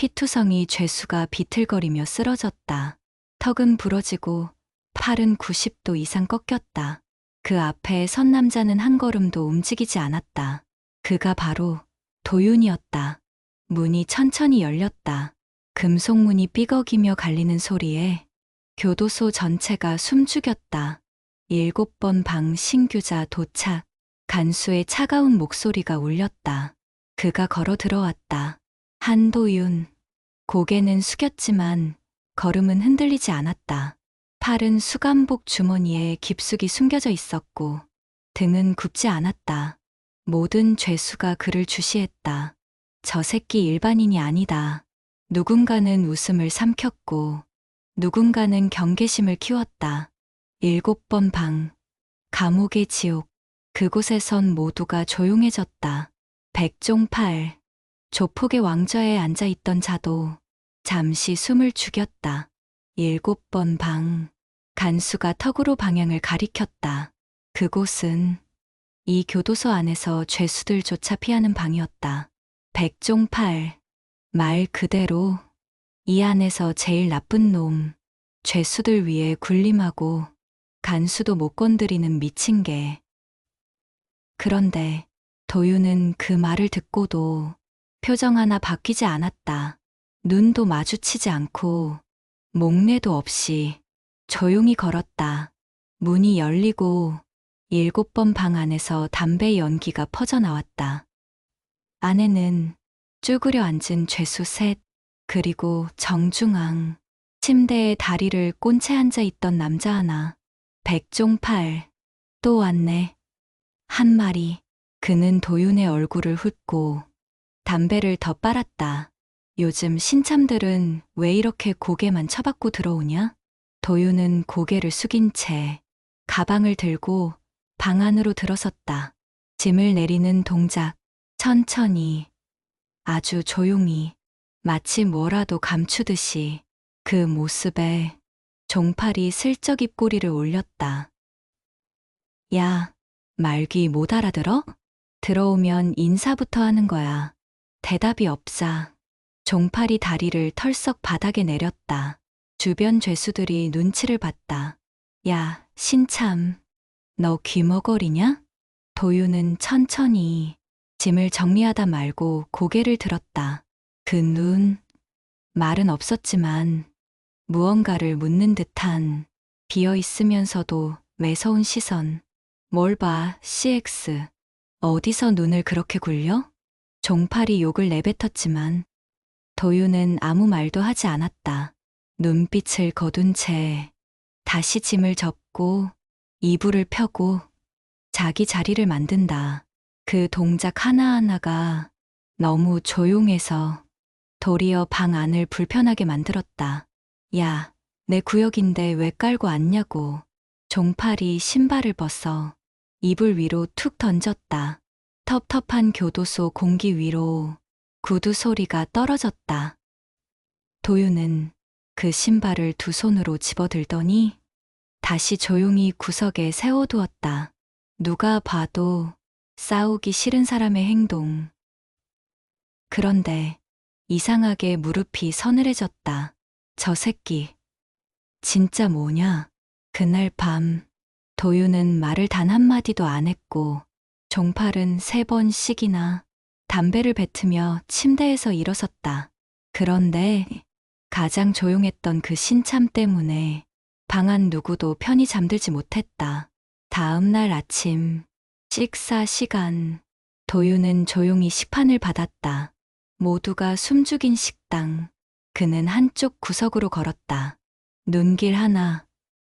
피투성이 죄수가 비틀거리며 쓰러졌다. 턱은 부러지고 팔은 90도 이상 꺾였다. 그 앞에 선 남자는 한 걸음도 움직이지 않았다. 그가 바로 도윤이었다. 문이 천천히 열렸다. 금속문이 삐걱이며 갈리는 소리에 교도소 전체가 숨죽였다. 7번 방 신규자 도착. 간수의 차가운 목소리가 울렸다. 그가 걸어 들어왔다. 한도윤. 고개는 숙였지만 걸음은 흔들리지 않았다. 팔은 수감복 주머니에 깊숙이 숨겨져 있었고 등은 굽지 않았다. 모든 죄수가 그를 주시했다. 저 새끼 일반인이 아니다. 누군가는 웃음을 삼켰고 누군가는 경계심을 키웠다. 7번 방. 감옥의 지옥. 그곳에선 모두가 조용해졌다. 백종팔. 조폭의 왕좌에 앉아있던 자도 잠시 숨을 죽였다. 7번 방. 간수가 턱으로 방향을 가리켰다. 그곳은 이 교도소 안에서 죄수들조차 피하는 방이었다. 백종팔. 말 그대로 이 안에서 제일 나쁜 놈. 죄수들 위에 군림하고 간수도 못 건드리는 미친 개. 그런데 도윤은 그 말을 듣고도 표정 하나 바뀌지 않았다. 눈도 마주치지 않고 목례도 없이 조용히 걸었다. 문이 열리고 7번 방 안에서 담배 연기가 퍼져나왔다. 안에는 쭈그려 앉은 죄수 셋, 그리고 정중앙 침대에 다리를 꼰채 앉아 있던 남자 하나. 백종팔. 또 왔네. 한 마리. 그는 도윤의 얼굴을 훑고 담배를 더 빨았다. 요즘 신참들은 왜 이렇게 고개만 쳐박고 들어오냐? 도윤은 고개를 숙인 채 가방을 들고 방 안으로 들어섰다. 짐을 내리는 동작, 천천히, 아주 조용히, 마치 뭐라도 감추듯이. 그 모습에 종팔이 슬쩍 입꼬리를 올렸다. 야, 말귀 못 알아들어? 들어오면 인사부터 하는 거야. 대답이 없자 종팔이 다리를 털썩 바닥에 내렸다. 주변 죄수들이 눈치를 봤다. 야, 신참, 너 귀머거리냐? 도윤은 천천히 짐을 정리하다 말고 고개를 들었다. 그 눈, 말은 없었지만 무언가를 묻는 듯한 비어있으면서도 매서운 시선. 뭘 봐, CX. 어디서 눈을 그렇게 굴려? 종팔이 욕을 내뱉었지만 도윤은 아무 말도 하지 않았다. 눈빛을 거둔 채 다시 짐을 접고 이불을 펴고 자기 자리를 만든다. 그 동작 하나하나가 너무 조용해서 도리어 방 안을 불편하게 만들었다. 야, 내 구역인데 왜 깔고 앉냐고. 종팔이 신발을 벗어 이불 위로 툭 던졌다. 텁텁한 교도소 공기 위로 구두 소리가 떨어졌다. 도윤은 그 신발을 두 손으로 집어들더니 다시 조용히 구석에 세워두었다. 누가 봐도 싸우기 싫은 사람의 행동. 그런데 이상하게 무릎이 서늘해졌다. 저 새끼. 진짜 뭐냐? 그날 밤 도윤은 말을 단 한마디도 안 했고 종팔은 3번씩이나 담배를 뱉으며 침대에서 일어섰다. 그런데 가장 조용했던 그 신참 때문에 방 안 누구도 편히 잠들지 못했다. 다음 날 아침 식사 시간. 도윤은 조용히 식판을 받았다. 모두가 숨죽인 식당. 그는 한쪽 구석으로 걸었다. 눈길 하나,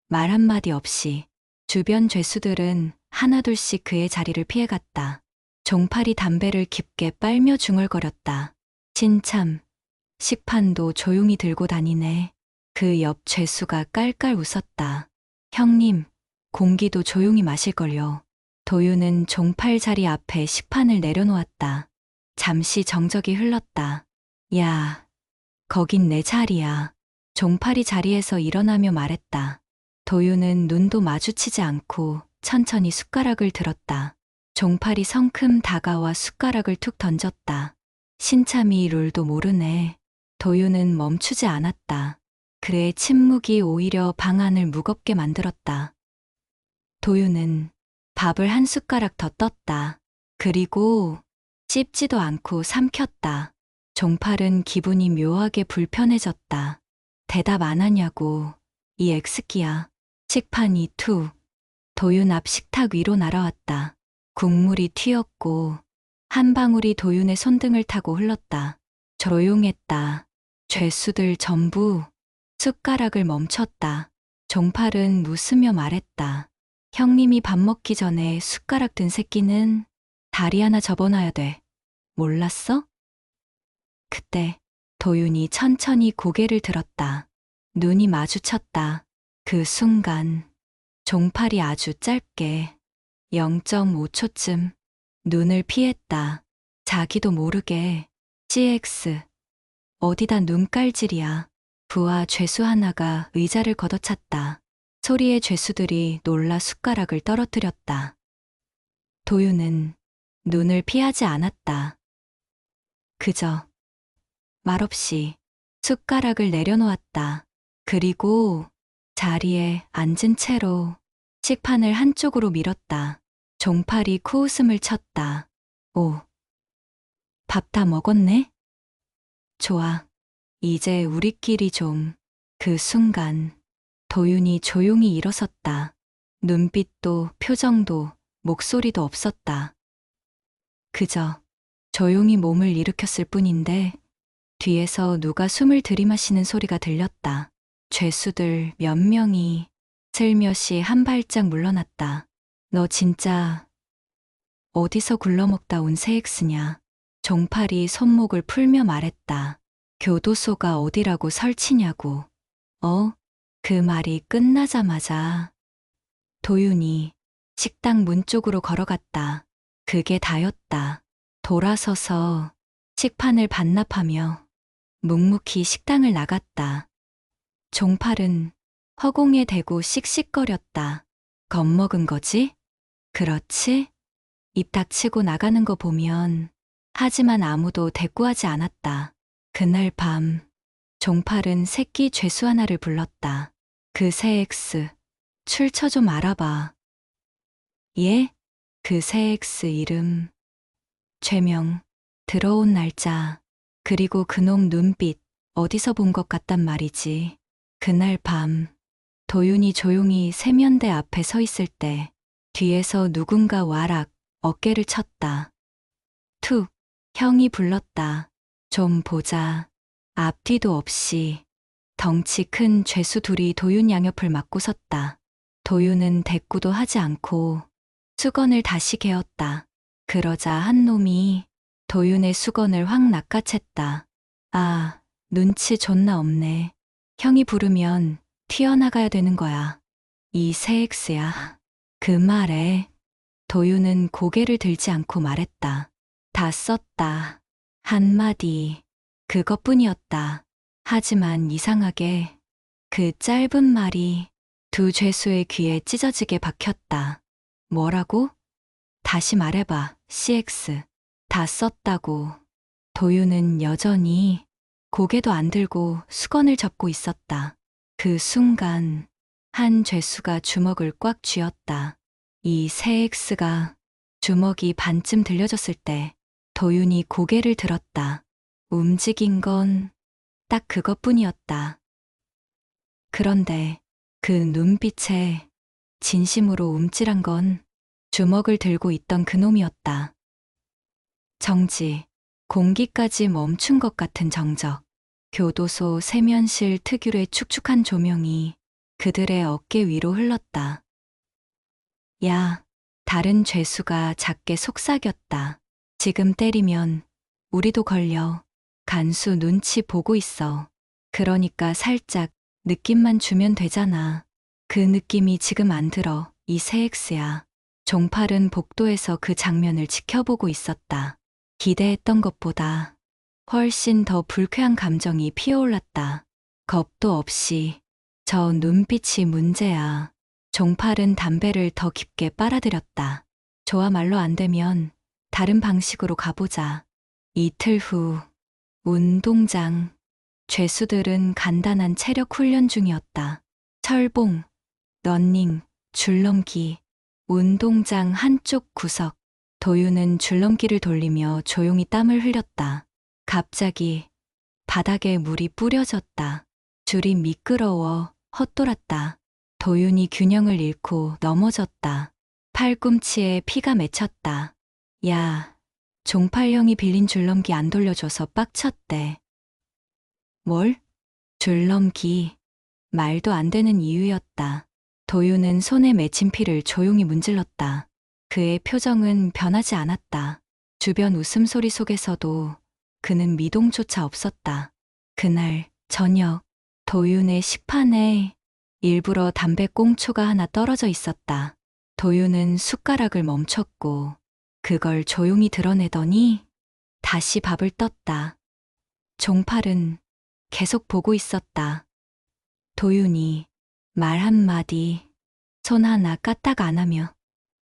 말 한마디 없이. 주변 죄수들은 하나둘씩 그의 자리를 피해갔다. 종팔이 담배를 깊게 빨며 중얼거렸다. 신참, 식판도 조용히 들고 다니네. 그 옆 죄수가 깔깔 웃었다. 형님, 공기도 조용히 마실걸요. 도윤은 종팔 자리 앞에 식판을 내려놓았다. 잠시 정적이 흘렀다. 야, 거긴 내 자리야. 종팔이 자리에서 일어나며 말했다. 도윤은 눈도 마주치지 않고 천천히 숟가락을 들었다. 종팔이 성큼 다가와 숟가락을 툭 던졌다. 신참이 룰도 모르네. 도윤은 멈추지 않았다. 그의 침묵이 오히려 방안을 무겁게 만들었다. 도윤은 밥을 한 숟가락 더 떴다. 그리고 씹지도 않고 삼켰다. 종팔은 기분이 묘하게 불편해졌다. 대답 안 하냐고. 이 엑스키야. 식판이 툭. 도윤 앞 식탁 위로 날아왔다. 국물이 튀었고 한 방울이 도윤의 손등을 타고 흘렀다. 조용했다. 죄수들 전부 숟가락을 멈췄다. 종팔은 웃으며 말했다. 형님이 밥 먹기 전에 숟가락 든 새끼는 다리 하나 접어놔야 돼. 몰랐어? 그때 도윤이 천천히 고개를 들었다. 눈이 마주쳤다. 그 순간 종팔이 아주 짧게 0.5초쯤 눈을 피했다. 자기도 모르게 CX 어디다 눈깔질이야. 부하 죄수 하나가 의자를 걷어찼다. 소리에 죄수들이 놀라 숟가락을 떨어뜨렸다. 도윤은 눈을 피하지 않았다. 그저 말없이 숟가락을 내려놓았다. 그리고 자리에 앉은 채로 식판을 한쪽으로 밀었다. 종팔이 코웃음을 쳤다. 오, 밥 다 먹었네? 좋아. 이제 우리끼리 좀. 그 순간 도윤이 조용히 일어섰다. 눈빛도 표정도 목소리도 없었다. 그저 조용히 몸을 일으켰을 뿐인데 뒤에서 누가 숨을 들이마시는 소리가 들렸다. 죄수들 몇 명이 슬며시 한 발짝 물러났다. 너 진짜 어디서 굴러먹다 온 세엑스냐? 종팔이 손목을 풀며 말했다. 교도소가 어디라고 설치냐고. 그 말이 끝나자마자 도윤이 식당 문 쪽으로 걸어갔다. 그게 다였다. 돌아서서 식판을 반납하며 묵묵히 식당을 나갔다. 종팔은 허공에 대고 씩씩거렸다. 겁먹은 거지? 그렇지? 입 닥치고 나가는 거 보면 하지만 아무도 대꾸하지 않았다. 그날 밤 종팔은 새끼 죄수 하나를 불렀다. 그 세엑스 출처 좀 알아봐. 예? 그 세엑스 이름, 죄명, 들어온 날짜, 그리고 그놈 눈빛 어디서 본 것 같단 말이지. 그날 밤 도윤이 조용히 세면대 앞에 서 있을 때 뒤에서 누군가 와락 어깨를 쳤다. 툭, 형이 불렀다. 좀 보자. 앞뒤도 없이 덩치 큰 죄수 둘이 도윤 양옆을 막고 섰다. 도윤은 대꾸도 하지 않고 수건을 다시 개었다. 그러자 한 놈이 도윤의 수건을 확 낚아챘다. 아, 눈치 존나 없네. 형이 부르면 튀어나가야 되는 거야. 이 세엑스야. 그 말에 도윤은 고개를 들지 않고 말했다. 다 썼다. 한마디. 그것뿐이었다. 하지만 이상하게 그 짧은 말이 두 죄수의 귀에 찢어지게 박혔다. 뭐라고? 다시 말해봐, CX. 다 썼다고. 도윤은 여전히 고개도 안 들고 수건을 접고 있었다. 그 순간 한 죄수가 주먹을 꽉 쥐었다. 이 CX가 주먹이 반쯤 들려졌을 때 도윤이 고개를 들었다. 움직인 건 딱 그것뿐이었다. 그런데 그 눈빛에 진심으로 움찔한 건 주먹을 들고 있던 그놈이었다. 정지, 공기까지 멈춘 것 같은 정적. 교도소 세면실 특유의 축축한 조명이 그들의 어깨 위로 흘렀다. 야, 다른 죄수가 작게 속삭였다. 지금 때리면 우리도 걸려. 간수 눈치 보고 있어. 그러니까 살짝 느낌만 주면 되잖아. 그 느낌이 지금 안 들어. 이 세엑스야. 종팔은 복도에서 그 장면을 지켜보고 있었다. 기대했던 것보다 훨씬 더 불쾌한 감정이 피어올랐다. 겁도 없이. 저 눈빛이 문제야. 종팔은 담배를 더 깊게 빨아들였다. 좋아, 말로 안 되면 다른 방식으로 가보자. 이틀 후 운동장. 죄수들은 간단한 체력 훈련 중이었다. 철봉, 러닝, 줄넘기, 운동장 한쪽 구석. 도윤은 줄넘기를 돌리며 조용히 땀을 흘렸다. 갑자기 바닥에 물이 뿌려졌다. 줄이 미끄러워 헛돌았다. 도윤이 균형을 잃고 넘어졌다. 팔꿈치에 피가 맺혔다. 야, 종팔형이 빌린 줄넘기 안 돌려줘서 빡쳤대. 뭘? 줄넘기. 말도 안 되는 이유였다. 도윤은 손에 맺힌 피를 조용히 문질렀다. 그의 표정은 변하지 않았다. 주변 웃음소리 속에서도 그는 미동조차 없었다. 그날 저녁, 도윤의 식판에 일부러 담배 꽁초가 하나 떨어져 있었다. 도윤은 숟가락을 멈췄고 그걸 조용히 드러내더니 다시 밥을 떴다. 종팔은 계속 보고 있었다. 도윤이 말 한마디, 손 하나 까딱 안 하며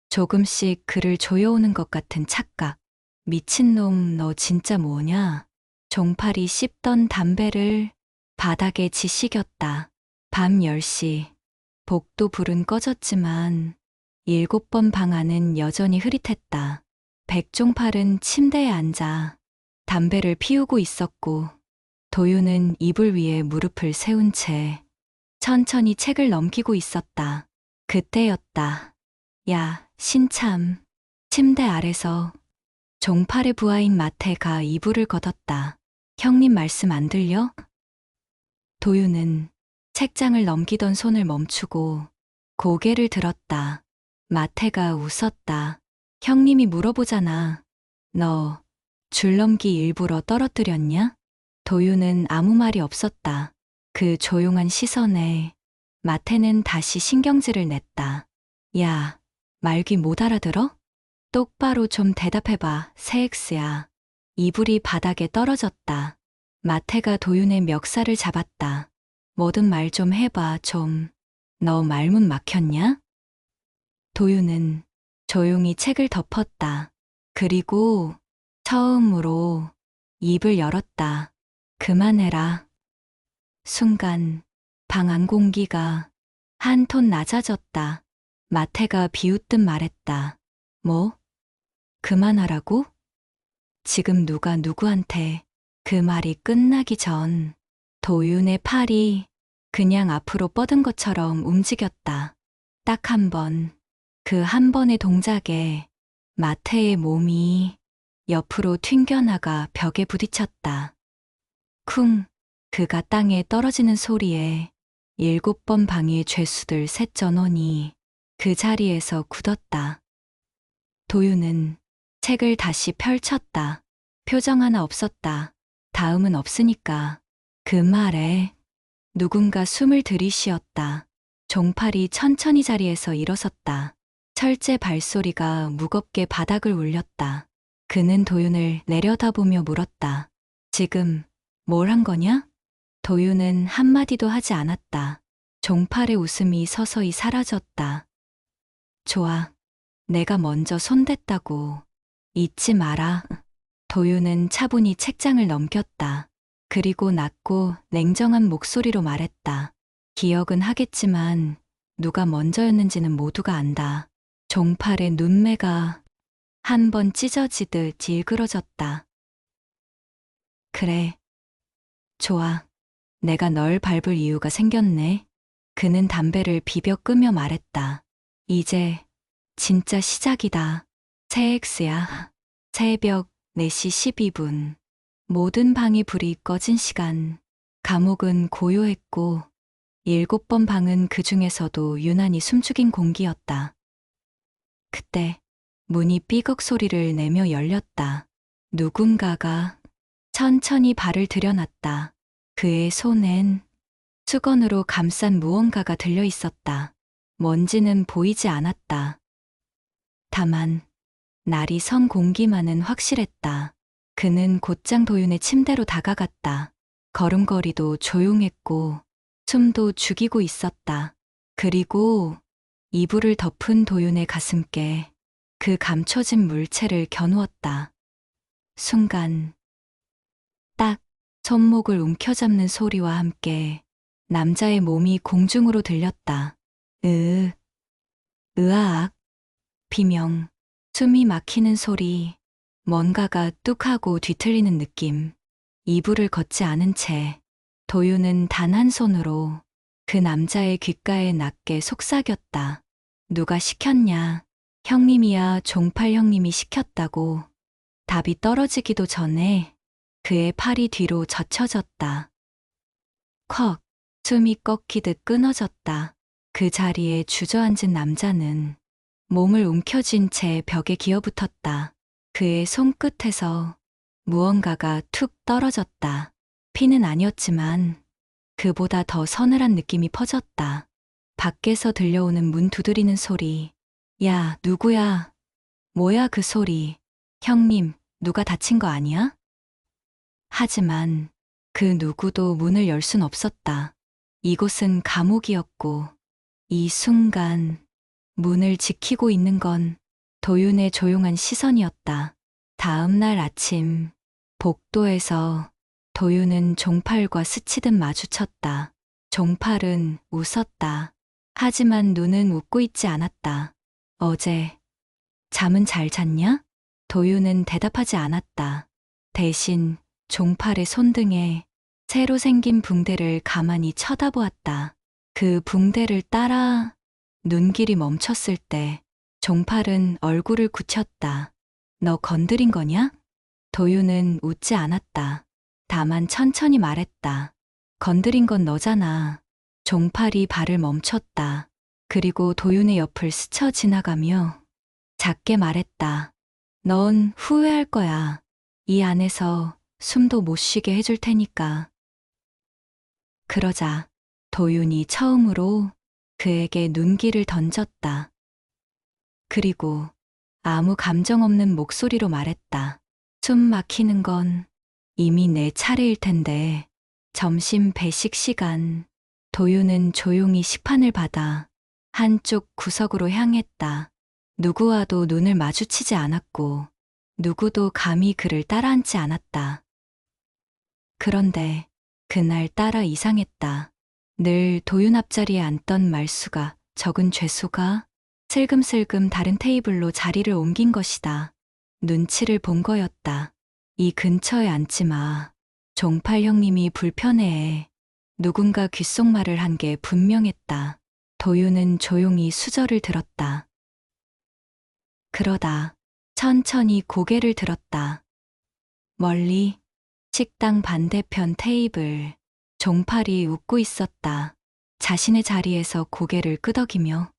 조금씩 그를 조여오는 것 같은 착각. 미친놈, 너 진짜 뭐냐? 종팔이 씹던 담배를 바닥에 지식였다. 밤 10시, 복도 불은 꺼졌지만 7번 방 안은 여전히 흐릿했다. 백종팔은 침대에 앉아 담배를 피우고 있었고 도윤은 이불 위에 무릎을 세운 채 천천히 책을 넘기고 있었다. 그때였다. 야, 신참. 침대 아래서 종팔의 부하인 마태가 이불을 걷었다. 형님 말씀 안 들려? 도윤은 책장을 넘기던 손을 멈추고 고개를 들었다. 마태가 웃었다. 형님이 물어보잖아. 너 줄넘기 일부러 떨어뜨렸냐? 도윤은 아무 말이 없었다. 그 조용한 시선에 마태는 다시 신경질을 냈다. 야, 말귀 못 알아들어? 똑바로 좀 대답해봐, 새엑스야. 이불이 바닥에 떨어졌다. 마태가 도윤의 멱살을 잡았다. 뭐든 말 좀 해봐, 좀. 너 말문 막혔냐? 도윤은 조용히 책을 덮었다. 그리고 처음으로 입을 열었다. 그만해라. 순간 방 안 공기가 한 톤 낮아졌다. 마태가 비웃듯 말했다. 뭐? 그만하라고? 지금 누가 누구한테 그 말이 끝나기 전 도윤의 팔이 그냥 앞으로 뻗은 것처럼 움직였다. 딱 한 번, 그 한 번의 동작에 마태의 몸이 옆으로 튕겨나가 벽에 부딪혔다. 쿵, 그가 땅에 떨어지는 소리에 7번 방의 죄수들 셋 전원이 그 자리에서 굳었다. 도윤은 책을 다시 펼쳤다. 표정 하나 없었다. 다음은 없으니까. 그 말에 누군가 숨을 들이쉬었다. 종팔이 천천히 자리에서 일어섰다. 철제 발소리가 무겁게 바닥을 울렸다. 그는 도윤을 내려다보며 물었다. 지금 뭘 한 거냐? 도윤은 한마디도 하지 않았다. 종팔의 웃음이 서서히 사라졌다. 좋아. 내가 먼저 손댔다고. 잊지 마라. 도윤은 차분히 책장을 넘겼다. 그리고 낮고 냉정한 목소리로 말했다. 기억은 하겠지만 누가 먼저였는지는 모두가 안다. 종팔의 눈매가 한 번 찢어지듯 일그러졌다. 그래. 좋아. 내가 널 밟을 이유가 생겼네. 그는 담배를 비벼 끄며 말했다. 이제 진짜 시작이다. 새엑스야. 새벽 4시 12분. 모든 방의 불이 꺼진 시간. 감옥은 고요했고 7번 방은 그 중에서도 유난히 숨죽인 공기였다. 그때 문이 삐걱 소리를 내며 열렸다. 누군가가 천천히 발을 들여놨다. 그의 손엔 수건으로 감싼 무언가가 들려 있었다. 먼지는 보이지 않았다. 다만 날이 선 공기만은 확실했다. 그는 곧장 도윤의 침대로 다가갔다. 걸음걸이도 조용했고 숨도 죽이고 있었다. 그리고 이불을 덮은 도윤의 가슴께 그 감춰진 물체를 겨누었다. 순간 딱 손목을 움켜잡는 소리와 함께 남자의 몸이 공중으로 들렸다. 으아악, 비명, 숨이 막히는 소리, 뭔가가 뚝 하고 뒤틀리는 느낌. 이불을 걷지 않은 채 도윤은 단 한 손으로 그 남자의 귓가에 낮게 속삭였다. 누가 시켰냐? 형님이야, 종팔 형님이 시켰다고. 답이 떨어지기도 전에 그의 팔이 뒤로 젖혀졌다. 컥, 숨이 꺾이듯 끊어졌다. 그 자리에 주저앉은 남자는 몸을 움켜쥔 채 벽에 기어붙었다. 그의 손끝에서 무언가가 툭 떨어졌다. 피는 아니었지만 그보다 더 서늘한 느낌이 퍼졌다. 밖에서 들려오는 문 두드리는 소리. 야, 누구야? 뭐야 그 소리. 형님, 누가 다친 거 아니야? 하지만 그 누구도 문을 열 순 없었다. 이곳은 감옥이었고 이 순간 문을 지키고 있는 건 도윤의 조용한 시선이었다. 다음 날 아침 복도에서 도윤은 종팔과 스치듯 마주쳤다. 종팔은 웃었다. 하지만 눈은 웃고 있지 않았다. 어제 잠은 잘 잤냐? 도윤은 대답하지 않았다. 대신 종팔의 손등에 새로 생긴 붕대를 가만히 쳐다보았다. 그 붕대를 따라 눈길이 멈췄을 때 종팔은 얼굴을 굳혔다. 너 건드린 거냐? 도윤은 웃지 않았다. 다만 천천히 말했다. 건드린 건 너잖아. 종팔이 발을 멈췄다. 그리고 도윤의 옆을 스쳐 지나가며 작게 말했다. 넌 후회할 거야. 이 안에서 숨도 못 쉬게 해줄 테니까. 그러자 도윤이 처음으로 그에게 눈길을 던졌다. 그리고 아무 감정 없는 목소리로 말했다. 숨 막히는 건 이미 내 차례일 텐데. 점심 배식 시간. 도윤은 조용히 식판을 받아 한쪽 구석으로 향했다. 누구와도 눈을 마주치지 않았고 누구도 감히 그를 따라앉지 않았다. 그런데 그날따라 이상했다. 늘 도윤 앞자리에 앉던 말수가 적은 죄수가 슬금슬금 다른 테이블로 자리를 옮긴 것이다. 눈치를 본 거였다. 이 근처에 앉지 마. 종팔 형님이 불편해해. 누군가 귓속말을 한 게 분명했다. 도윤은 조용히 수저를 들었다. 그러다 천천히 고개를 들었다. 멀리 식당 반대편 테이블. 종팔이 웃고 있었다. 자신의 자리에서 고개를 끄덕이며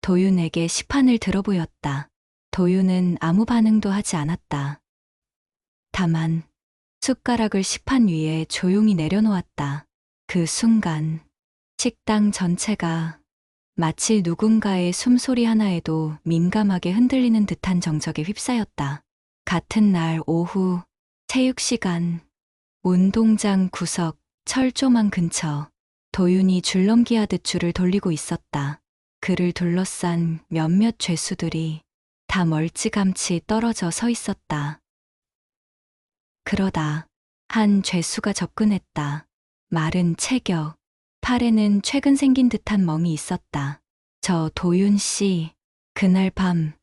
도윤에게 시판을 들어보였다. 도윤은 아무 반응도 하지 않았다. 다만 숟가락을 식판 위에 조용히 내려놓았다. 그 순간 식당 전체가 마치 누군가의 숨소리 하나에도 민감하게 흔들리는 듯한 정적에 휩싸였다. 같은 날 오후 체육시간 운동장 구석 철조망 근처 도윤이 줄넘기하듯 줄을 돌리고 있었다. 그를 둘러싼 몇몇 죄수들이 다 멀찌감치 떨어져 서 있었다. 그러다 한 죄수가 접근했다. 마른 체격, 팔에는 최근 생긴 듯한 멍이 있었다. 저 도윤 씨, 그날 밤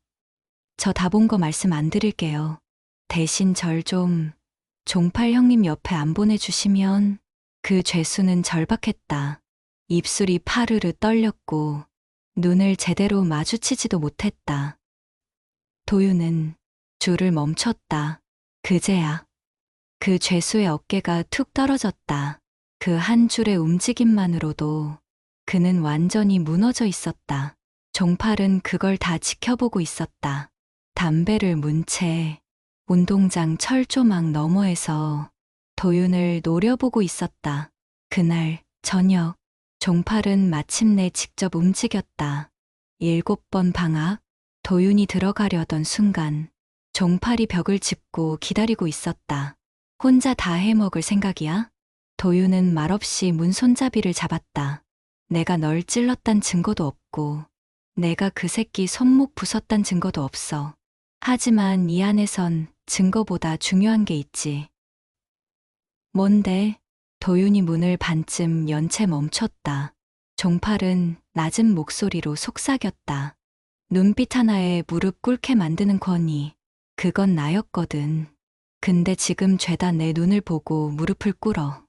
저 다 본 거 말씀 안 드릴게요. 대신 절 좀 종팔 형님 옆에 안 보내주시면. 그 죄수는 절박했다. 입술이 파르르 떨렸고 눈을 제대로 마주치지도 못했다. 도윤은 줄을 멈췄다. 그제야 그 죄수의 어깨가 툭 떨어졌다. 그 한 줄의 움직임만으로도 그는 완전히 무너져 있었다. 종팔은 그걸 다 지켜보고 있었다. 담배를 문 채 운동장 철조망 너머에서 도윤을 노려보고 있었다. 그날 저녁 종팔은 마침내 직접 움직였다. 7번 방학. 도윤이 들어가려던 순간 종팔이 벽을 짚고 기다리고 있었다. 혼자 다 해먹을 생각이야? 도윤은 말없이 문 손잡이를 잡았다. 내가 널 찔렀단 증거도 없고 내가 그 새끼 손목 부쉈단 증거도 없어. 하지만 이 안에선 증거보다 중요한 게 있지. 뭔데? 도윤이 문을 반쯤 연 채 멈췄다. 종팔은 낮은 목소리로 속삭였다. 눈빛 하나에 무릎 꿇게 만드는 권위. 그건 나였거든. 근데 지금 죄다 내 눈을 보고 무릎을 꿇어.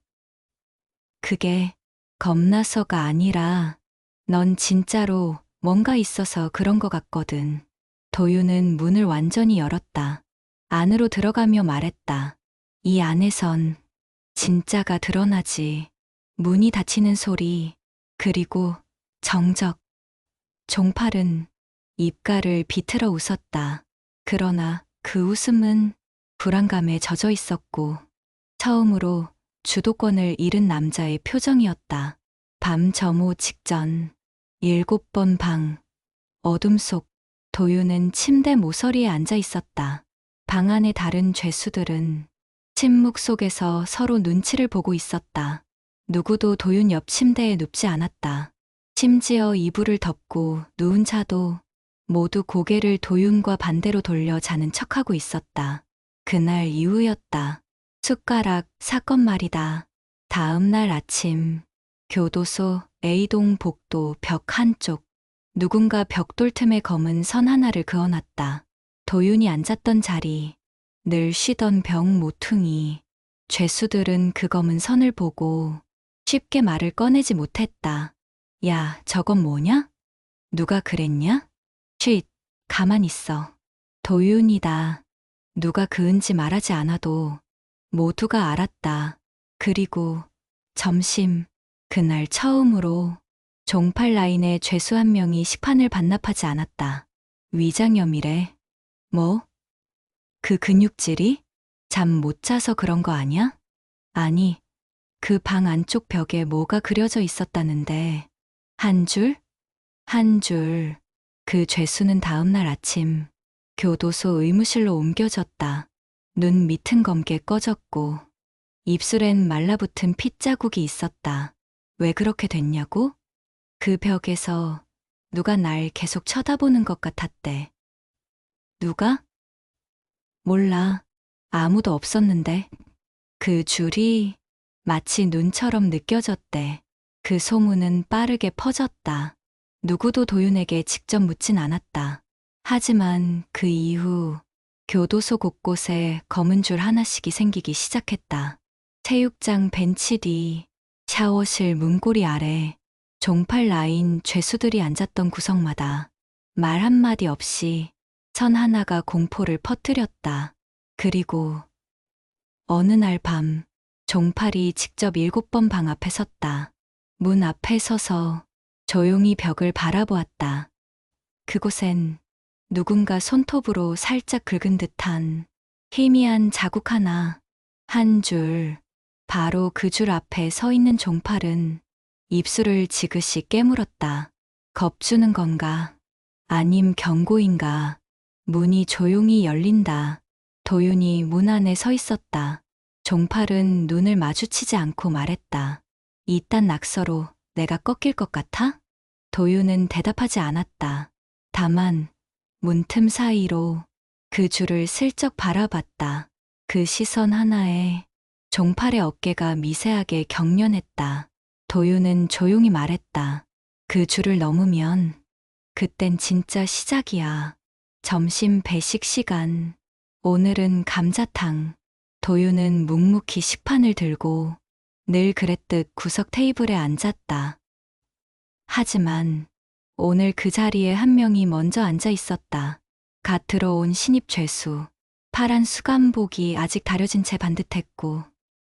그게 겁나서가 아니라 넌 진짜로 뭔가 있어서 그런 것 같거든. 도윤은 문을 완전히 열었다. 안으로 들어가며 말했다. 이 안에선 진짜가 드러나지. 문이 닫히는 소리, 그리고 정적. 종팔은 입가를 비틀어 웃었다. 그러나 그 웃음은 불안감에 젖어 있었고, 처음으로 주도권을 잃은 남자의 표정이었다. 밤 점호 직전, 7번 방, 어둠 속 도유는 침대 모서리에 앉아 있었다. 방 안의 다른 죄수들은 침묵 속에서 서로 눈치를 보고 있었다. 누구도 도윤 옆 침대에 눕지 않았다. 심지어 이불을 덮고 누운 자도 모두 고개를 도윤과 반대로 돌려 자는 척하고 있었다. 그날 이후였다. 숟가락 사건 말이다. 다음 날 아침, 교도소 A동 복도 벽 한쪽, 누군가 벽돌 틈에 검은 선 하나를 그어놨다. 도윤이 앉았던 자리, 늘 쉬던 벽 모퉁이. 죄수들은 그 검은 선을 보고 쉽게 말을 꺼내지 못했다. 야, 저건 뭐냐? 누가 그랬냐? 쉿, 가만 있어. 도윤이다. 누가 그은지 말하지 않아도 모두가 알았다. 그리고 점심, 그날 처음으로 종팔 라인의 죄수 한 명이 식판을 반납하지 않았다. 위장염이래. 뭐? 그 근육질이? 잠 못 자서 그런 거 아냐? 아니, 그 방 안쪽 벽에 뭐가 그려져 있었다는데. 한 줄? 한 줄. 그 죄수는 다음 날 아침 교도소 의무실로 옮겨졌다. 눈 밑은 검게 꺼졌고 입술엔 말라붙은 핏자국이 있었다. 왜 그렇게 됐냐고? 그 벽에서 누가 날 계속 쳐다보는 것 같았대. 누가? 몰라. 아무도 없었는데. 그 줄이 마치 눈처럼 느껴졌대. 그 소문은 빠르게 퍼졌다. 누구도 도윤에게 직접 묻진 않았다. 하지만 그 이후 교도소 곳곳에 검은 줄 하나씩이 생기기 시작했다. 체육장 벤치 뒤, 샤워실 문고리 아래, 종팔 라인 죄수들이 앉았던 구석마다 말 한마디 없이 선 하나가 공포를 퍼뜨렸다. 그리고 어느 날 밤, 종팔이 직접 7번 방 앞에 섰다. 문 앞에 서서 조용히 벽을 바라보았다. 그곳엔 누군가 손톱으로 살짝 긁은 듯한 희미한 자국 하나, 한 줄, 바로 그 줄 앞에 서 있는 종팔은 입술을 지그시 깨물었다. 겁주는 건가? 아님 경고인가? 문이 조용히 열린다. 도윤이 문 안에 서 있었다. 종팔은 눈을 마주치지 않고 말했다. 이딴 낙서로 내가 꺾일 것 같아? 도윤은 대답하지 않았다. 다만 문틈 사이로 그 줄을 슬쩍 바라봤다. 그 시선 하나에 종팔의 어깨가 미세하게 경련했다. 도윤은 조용히 말했다. 그 줄을 넘으면 그땐 진짜 시작이야. 점심 배식 시간. 오늘은 감자탕. 도윤은 묵묵히 식판을 들고 늘 그랬듯 구석 테이블에 앉았다. 하지만 오늘 그 자리에 한 명이 먼저 앉아 있었다. 갓 들어온 신입 죄수. 파란 수감복이 아직 다려진 채 반듯했고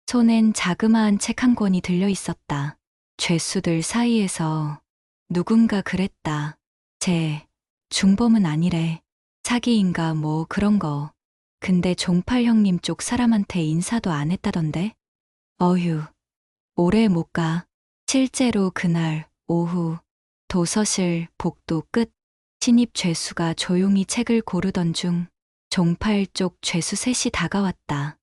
손엔 자그마한 책 한 권이 들려 있었다. 죄수들 사이에서 누군가 그랬다. 쟤 중범은 아니래. 사기인가 뭐 그런 거. 근데 종팔 형님 쪽 사람한테 인사도 안 했다던데. 어휴, 오래 못 가. 실제로 그날 오후 도서실 복도 끝 신입 죄수가 조용히 책을 고르던 중 종팔 쪽 죄수 셋이 다가왔다.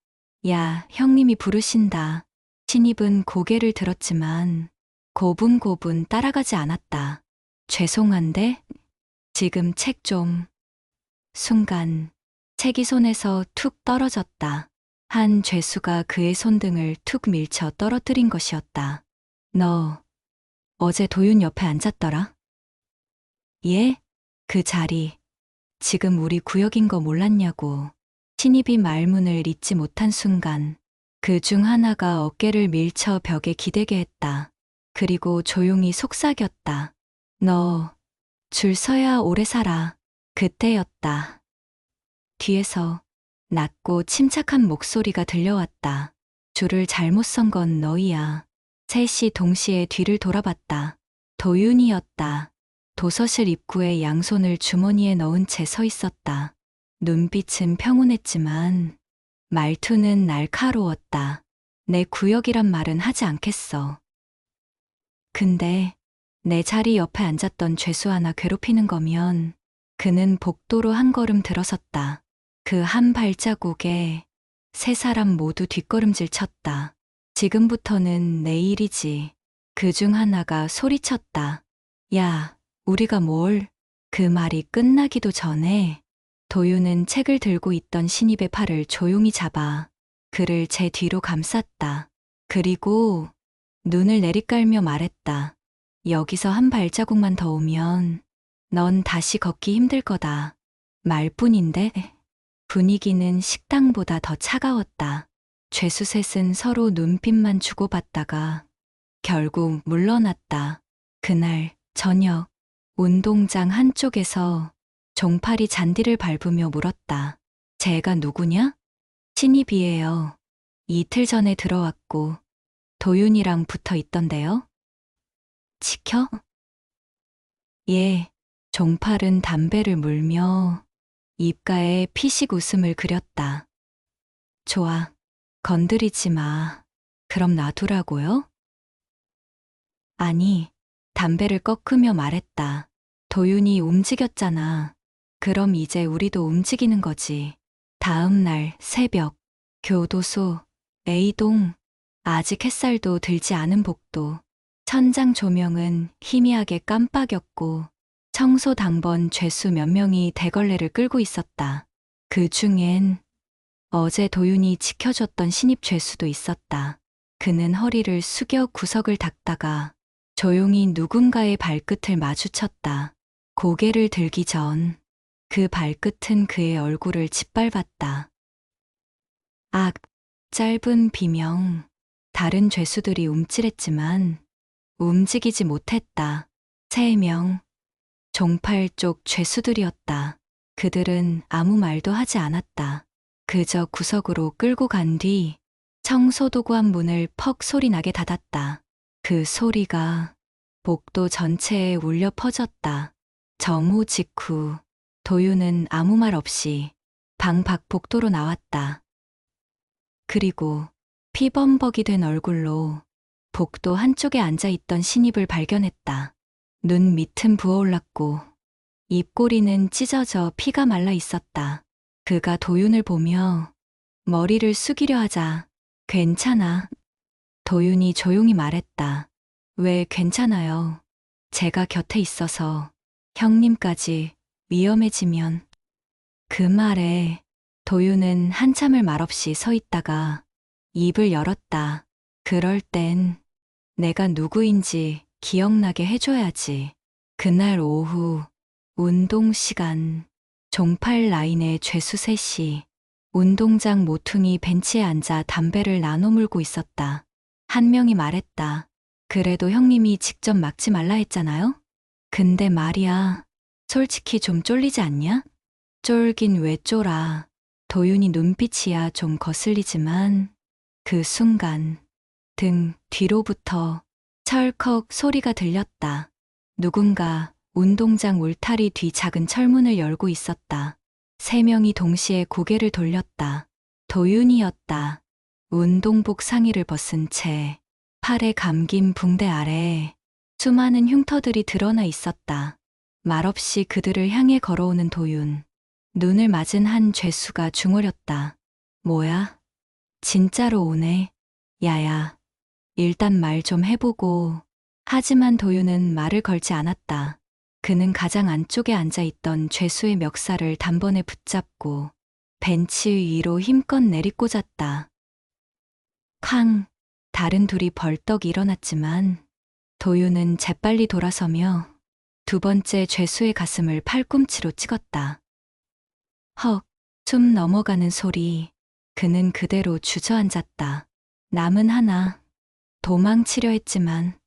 야, 형님이 부르신다. 신입은 고개를 들었지만 고분고분 따라가지 않았다. 죄송한데 지금 책 좀. 순간 책이 손에서 툭 떨어졌다. 한 죄수가 그의 손등을 툭 밀쳐 떨어뜨린 것이었다. 너 어제 도윤 옆에 앉았더라? 예? 그 자리. 지금 우리 구역인 거 몰랐냐고. 신입이 말문을 잇지 못한 순간 그 중 하나가 어깨를 밀쳐 벽에 기대게 했다. 그리고 조용히 속삭였다. 너 줄 서야 오래 살아. 그때였다. 뒤에서 낮고 침착한 목소리가 들려왔다. 줄을 잘못 선 건 너희야. 셋이 동시에 뒤를 돌아봤다. 도윤이었다. 도서실 입구에 양손을 주머니에 넣은 채 서 있었다. 눈빛은 평온했지만 말투는 날카로웠다. 내 구역이란 말은 하지 않겠어. 근데 내 자리 옆에 앉았던 죄수 하나 괴롭히는 거면 그는 복도로 한 걸음 들어섰다. 그 한 발자국에 세 사람 모두 뒷걸음질 쳤다. 지금부터는 내 일이지. 그 중 하나가 소리쳤다. 야, 우리가 뭘? 그 말이 끝나기도 전에 도윤은 책을 들고 있던 신입의 팔을 조용히 잡아 그를 제 뒤로 감쌌다. 그리고 눈을 내리깔며 말했다. 여기서 한 발자국만 더 오면 넌 다시 걷기 힘들 거다. 말뿐인데 분위기는 식당보다 더 차가웠다. 죄수 셋은 서로 눈빛만 주고받다가 결국 물러났다. 그날 저녁 운동장 한쪽에서 종팔이 잔디를 밟으며 물었다. 제가 누구냐? 신입이에요. 이틀 전에 들어왔고 도윤이랑 붙어 있던데요. 지켜? 예. 종팔은 담배를 물며 입가에 피식 웃음을 그렸다. 좋아. 건드리지 마. 그럼 놔두라고요? 아니, 담배를 꺾으며 말했다. 도윤이 움직였잖아. 그럼 이제 우리도 움직이는 거지. 다음 날 새벽, 교도소, A동, 아직 햇살도 들지 않은 복도. 천장 조명은 희미하게 깜빡였고 청소 당번 죄수 몇 명이 대걸레를 끌고 있었다. 그 중엔 어제 도윤이 지켜줬던 신입 죄수도 있었다. 그는 허리를 숙여 구석을 닦다가 조용히 누군가의 발끝을 마주쳤다. 고개를 들기 전 그 발끝은 그의 얼굴을 짓밟았다. 악, 짧은 비명. 다른 죄수들이 움찔했지만 움직이지 못했다. 3명. 종팔 쪽 죄수들이었다. 그들은 아무 말도 하지 않았다. 그저 구석으로 끌고 간 뒤 청소도구 한 문을 퍽 소리 나게 닫았다. 그 소리가 복도 전체에 울려 퍼졌다. 정오 직후 도윤은 아무 말 없이 방 밖 복도로 나왔다. 그리고 피범벅이 된 얼굴로 복도 한쪽에 앉아있던 신입을 발견했다. 눈 밑은 부어올랐고 입꼬리는 찢어져 피가 말라 있었다. 그가 도윤을 보며 머리를 숙이려 하자 괜찮아. 도윤이 조용히 말했다. 왜 괜찮아요. 제가 곁에 있어서 형님까지 위험해지면. 그 말에 도윤은 한참을 말없이 서 있다가 입을 열었다. 그럴 땐 내가 누구인지 기억나게 해줘야지. 그날 오후 운동 시간 종팔 라인의 죄수 셋이 운동장 모퉁이 벤치에 앉아 담배를 나눠 물고 있었다. 한 명이 말했다. 그래도 형님이 직접 막지 말라 했잖아요? 근데 말이야, 솔직히 좀 쫄리지 않냐? 쫄긴 왜 쫄아. 도윤이 눈빛이야 좀 거슬리지만 그 순간 등 뒤로부터 철컥 소리가 들렸다. 누군가 운동장 울타리 뒤 작은 철문을 열고 있었다. 3명이 동시에 고개를 돌렸다. 도윤이었다. 운동복 상의를 벗은 채 팔에 감긴 붕대 아래에 수많은 흉터들이 드러나 있었다. 말없이 그들을 향해 걸어오는 도윤. 눈을 맞은 한 죄수가 중얼였다. 뭐야? 진짜로 오네. 야야, 일단 말 좀 해보고. 하지만 도윤은 말을 걸지 않았다. 그는 가장 안쪽에 앉아있던 죄수의 멱살을 단번에 붙잡고 벤치 위로 힘껏 내리꽂았다. 쾅! 다른 둘이 벌떡 일어났지만 도윤은 재빨리 돌아서며 두 번째 죄수의 가슴을 팔꿈치로 찍었다. 헉! 숨 넘어가는 소리. 그는 그대로 주저앉았다. 남은 하나. 도망치려 했지만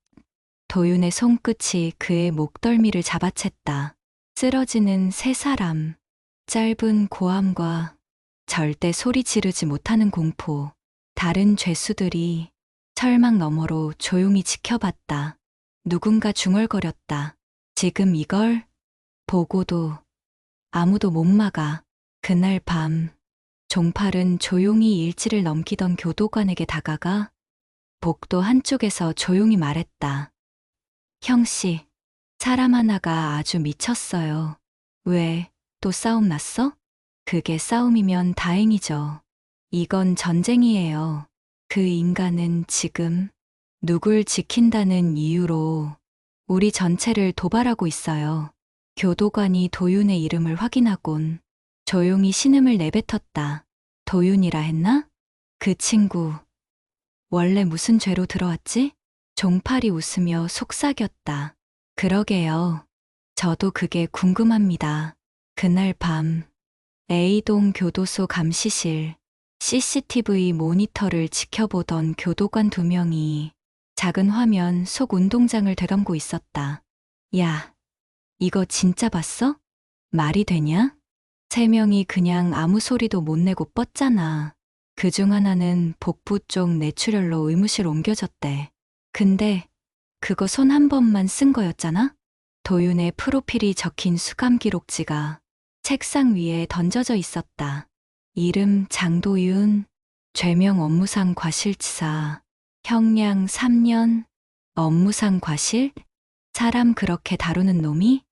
도윤의 손끝이 그의 목덜미를 잡아챘다. 쓰러지는 세 사람. 짧은 고함과 절대 소리 지르지 못하는 공포. 다른 죄수들이 철망 너머로 조용히 지켜봤다. 누군가 중얼거렸다. 지금 이걸 보고도 아무도 못 막아. 그날 밤 종팔은 조용히 일지를 넘기던 교도관에게 다가가 복도 한쪽에서 조용히 말했다. 형씨, 사람 하나가 아주 미쳤어요. 왜, 또 싸움 났어? 그게 싸움이면 다행이죠. 이건 전쟁이에요. 그 인간은 지금 누굴 지킨다는 이유로 우리 전체를 도발하고 있어요. 교도관이 도윤의 이름을 확인하곤 조용히 신음을 내뱉었다. 도윤이라 했나? 그 친구 원래 무슨 죄로 들어왔지? 종팔이 웃으며 속삭였다. 그러게요. 저도 그게 궁금합니다. 그날 밤 A동 교도소 감시실 CCTV 모니터를 지켜보던 교도관 2명이 작은 화면 속 운동장을 되감고 있었다. 야, 이거 진짜 봤어? 말이 되냐? 3명이 그냥 아무 소리도 못 내고 뻗잖아. 그중 하나는 복부 쪽 뇌출혈로 의무실 옮겨졌대. 근데 그거 손 한 번만 쓴 거였잖아? 도윤의 프로필이 적힌 수감 기록지가 책상 위에 던져져 있었다. 이름 장도윤, 죄명 업무상 과실치사, 형량 3년, 업무상 과실? 사람 그렇게 다루는 놈이?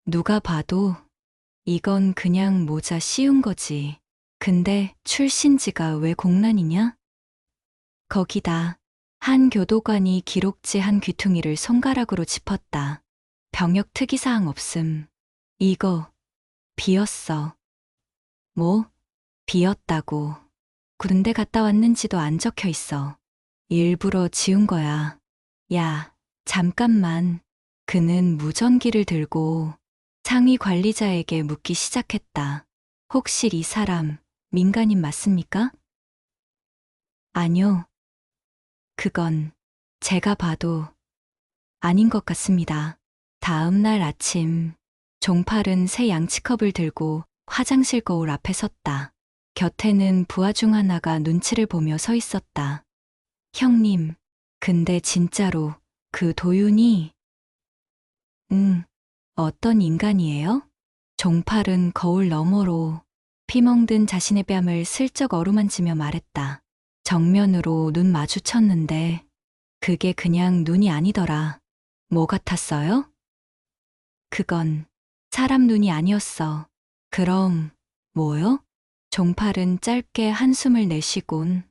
누가 봐도 이건 그냥 모자 씌운 거지. 근데 출신지가 왜 공란이냐? 거기다 한 교도관이 기록지 한 귀퉁이를 손가락으로 짚었다. 병역 특이사항 없음. 이거 비었어. 뭐? 비었다고. 군대 갔다 왔는지도 안 적혀 있어. 일부러 지운 거야. 야, 잠깐만. 그는 무전기를 들고 상위 관리자에게 묻기 시작했다. 혹시 이 사람 민간인 맞습니까? 아니요. 그건 제가 봐도 아닌 것 같습니다. 다음 날 아침 종팔은 새 양치컵을 들고 화장실 거울 앞에 섰다. 곁에는 부하 중 하나가 눈치를 보며 서 있었다. 형님, 근데 진짜로 그 도윤이... 어떤 인간이에요? 종팔은 거울 너머로 피멍든 자신의 뺨을 슬쩍 어루만지며 말했다. 정면으로 눈 마주쳤는데 그게 그냥 눈이 아니더라. 뭐 같았어요? 그건 사람 눈이 아니었어. 그럼 뭐요? 종팔은 짧게 한숨을 내쉬곤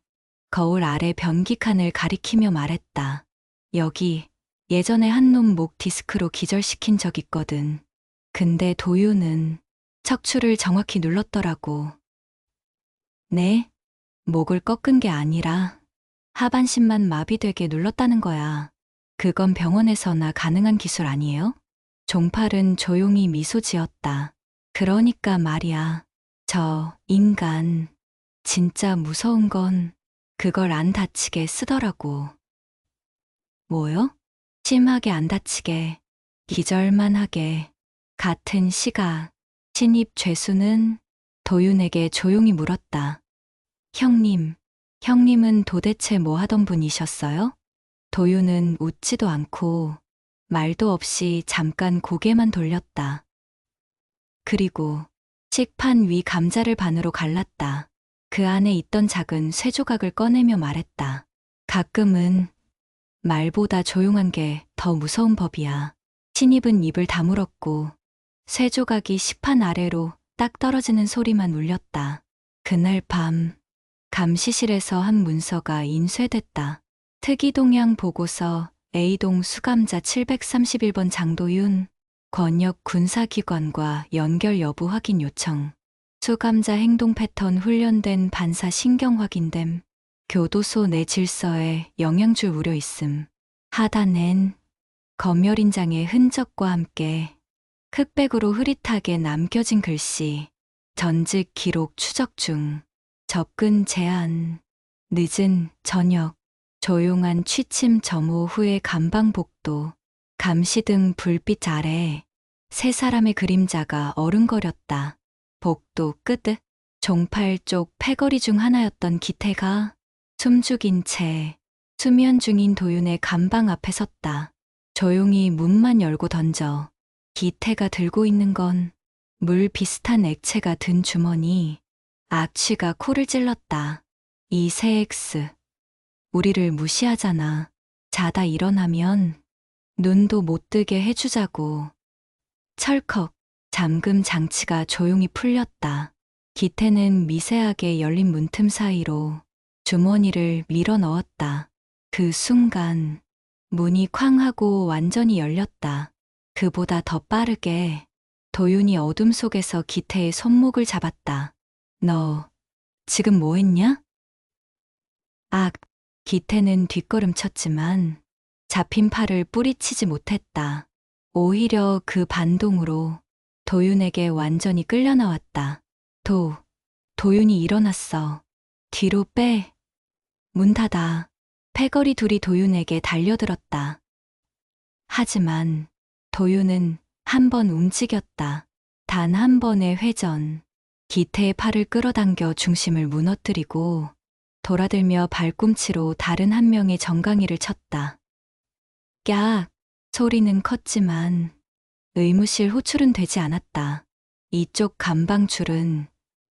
거울 아래 변기칸을 가리키며 말했다. 여기 예전에 한 놈 목 디스크로 기절시킨 적 있거든. 근데 도윤은 척추를 정확히 눌렀더라고. 네? 목을 꺾은 게 아니라 하반신만 마비되게 눌렀다는 거야. 그건 병원에서나 가능한 기술 아니에요? 종팔은 조용히 미소 지었다. 그러니까 말이야. 저 인간 진짜 무서운 건 그걸 안 다치게 쓰더라고. 뭐요? 심하게 안 다치게, 기절만 하게. 같은 시각 신입 죄수는 도윤에게 조용히 물었다. 형님은 도대체 뭐 하던 분이셨어요? 도윤은 웃지도 않고 말도 없이 잠깐 고개만 돌렸다. 그리고 식판 위 감자를 반으로 갈랐다. 그 안에 있던 작은 쇠조각을 꺼내며 말했다. 가끔은 말보다 조용한 게 더 무서운 법이야. 신입은 입을 다물었고 쇠조각이 식판 아래로 딱 떨어지는 소리만 울렸다. 그날 밤 감시실에서 한 문서가 인쇄됐다. 특이동향 보고서 A동 수감자 731번 장도윤, 권역 군사기관과 연결 여부 확인 요청. 수감자 행동 패턴 훈련된 반사 신경 확인됨. 교도소 내 질서에 영향 줄 우려 있음. 하단엔 검열인장의 흔적과 함께 흑백으로 흐릿하게 남겨진 글씨. 전직 기록 추적 중. 접근 제한. 늦은 저녁. 조용한 취침 점호 후의 감방복도. 감시등 불빛 아래 세 사람의 그림자가 어른거렸다. 복도 끝. 종팔 쪽 패거리 중 하나였던 기태가 숨죽인 채 수면 중인 도윤의 감방 앞에 섰다. 조용히 문만 열고 던져. 기태가 들고 있는 건 물 비슷한 액체가 든 주머니. 악취가 코를 찔렀다. 이 새엑스. 우리를 무시하잖아. 자다 일어나면 눈도 못 뜨게 해주자고. 철컥. 잠금 장치가 조용히 풀렸다. 기태는 미세하게 열린 문틈 사이로 주머니를 밀어 넣었다. 그 순간 문이 쾅 하고 완전히 열렸다. 그보다 더 빠르게 도윤이 어둠 속에서 기태의 손목을 잡았다. 너 지금 뭐 했냐? 악. 기태는 뒷걸음쳤지만 잡힌 팔을 뿌리치지 못했다. 오히려 그 반동으로 도윤에게 완전히 끌려 나왔다. 도윤이 일어났어. 뒤로 빼. 문 닫아. 패거리 둘이 도윤에게 달려들었다. 하지만 도윤은 한 번 움직였다. 단 한 번의 회전. 기태의 팔을 끌어당겨 중심을 무너뜨리고 돌아들며 발꿈치로 다른 한 명의 정강이를 쳤다. 깍! 소리는 컸지만 의무실 호출은 되지 않았다. 이쪽 감방줄은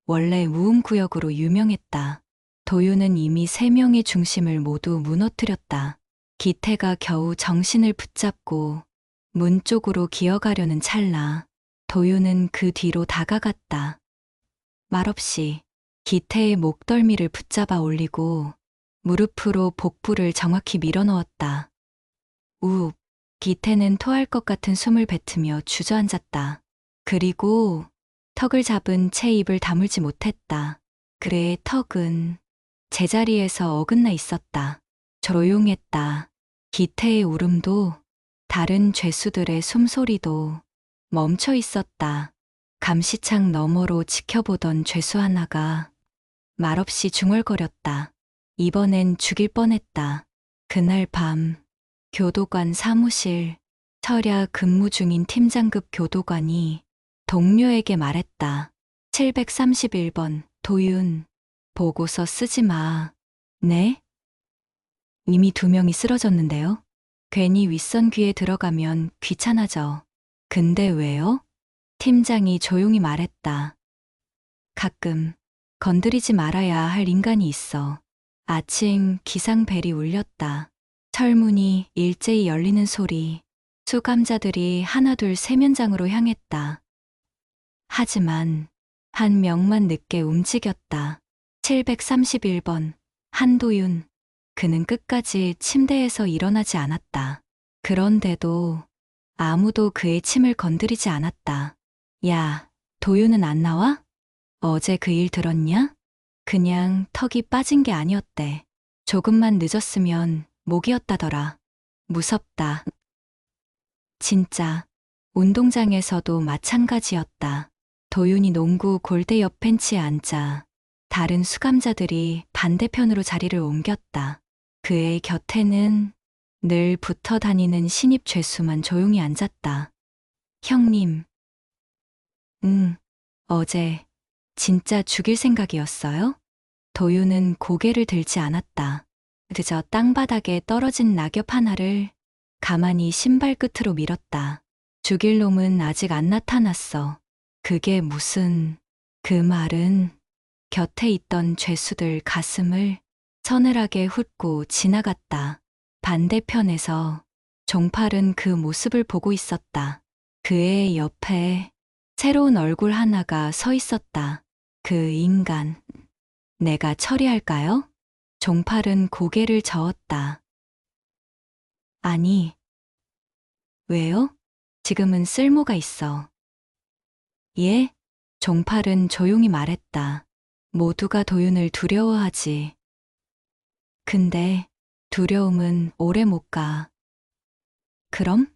원래 무음구역으로 유명했다. 도윤은 이미 세 명의 중심을 모두 무너뜨렸다. 기태가 겨우 정신을 붙잡고 문 쪽으로 기어가려는 찰나 도윤은 그 뒤로 다가갔다. 말없이 기태의 목덜미를 붙잡아 올리고 무릎으로 복부를 정확히 밀어넣었다. 우욱. 기태는 토할 것 같은 숨을 뱉으며 주저앉았다. 그리고 턱을 잡은 채 입을 다물지 못했다. 그의 턱은 제자리에서 어긋나 있었다. 조용했다. 기태의 울음도 다른 죄수들의 숨소리도 멈춰 있었다. 감시창 너머로 지켜보던 죄수 하나가 말없이 중얼거렸다. 이번엔 죽일 뻔했다. 그날 밤 교도관 사무실. 철야 근무 중인 팀장급 교도관이 동료에게 말했다. 731번 도윤. 보고서 쓰지 마. 네? 이미 2명이 쓰러졌는데요. 괜히 윗선 귀에 들어가면 귀찮아져. 근데 왜요? 팀장이 조용히 말했다. 가끔 건드리지 말아야 할 인간이 있어. 아침 기상벨이 울렸다. 철문이 일제히 열리는 소리. 수감자들이 하나둘 세면장으로 향했다. 하지만 한 명만 늦게 움직였다. 731번 한도윤. 그는 끝까지 침대에서 일어나지 않았다. 그런데도 아무도 그의 침을 건드리지 않았다. 야, 도윤은 안 나와? 어제 그 일 들었냐? 그냥 턱이 빠진 게 아니었대. 조금만 늦었으면 목이었다더라. 무섭다. 진짜 운동장에서도 마찬가지였다. 도윤이 농구 골대 옆 벤치에 앉아 다른 수감자들이 반대편으로 자리를 옮겼다. 그의 곁에는 늘 붙어 다니는 신입 죄수만 조용히 앉았다. 형님. 어제 진짜 죽일 생각이었어요? 도윤은 고개를 들지 않았다. 그저 땅바닥에 떨어진 낙엽 하나를 가만히 신발 끝으로 밀었다. 죽일 놈은 아직 안 나타났어. 그게 무슨... 그 말은 곁에 있던 죄수들 가슴을 서늘하게 훑고 지나갔다. 반대편에서 종팔은 그 모습을 보고 있었다. 그의 옆에 새로운 얼굴 하나가 서 있었다. 그 인간, 내가 처리할까요? 종팔은 고개를 저었다. 아니, 왜요? 지금은 쓸모가 있어. 예? 종팔은 조용히 말했다. 모두가 도윤을 두려워하지. 근데 두려움은 오래 못 가. 그럼?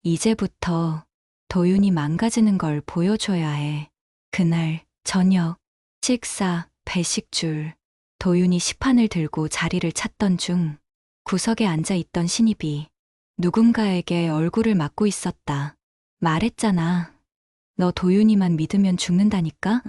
이제부터 도윤이 망가지는 걸 보여줘야 해. 그날 저녁 식사 배식줄 도윤이 시판을 들고 자리를 찾던 중 구석에 앉아 있던 신입이 누군가에게 얼굴을 맞고 있었다. 말했잖아. 너 도윤이만 믿으면 죽는다니까?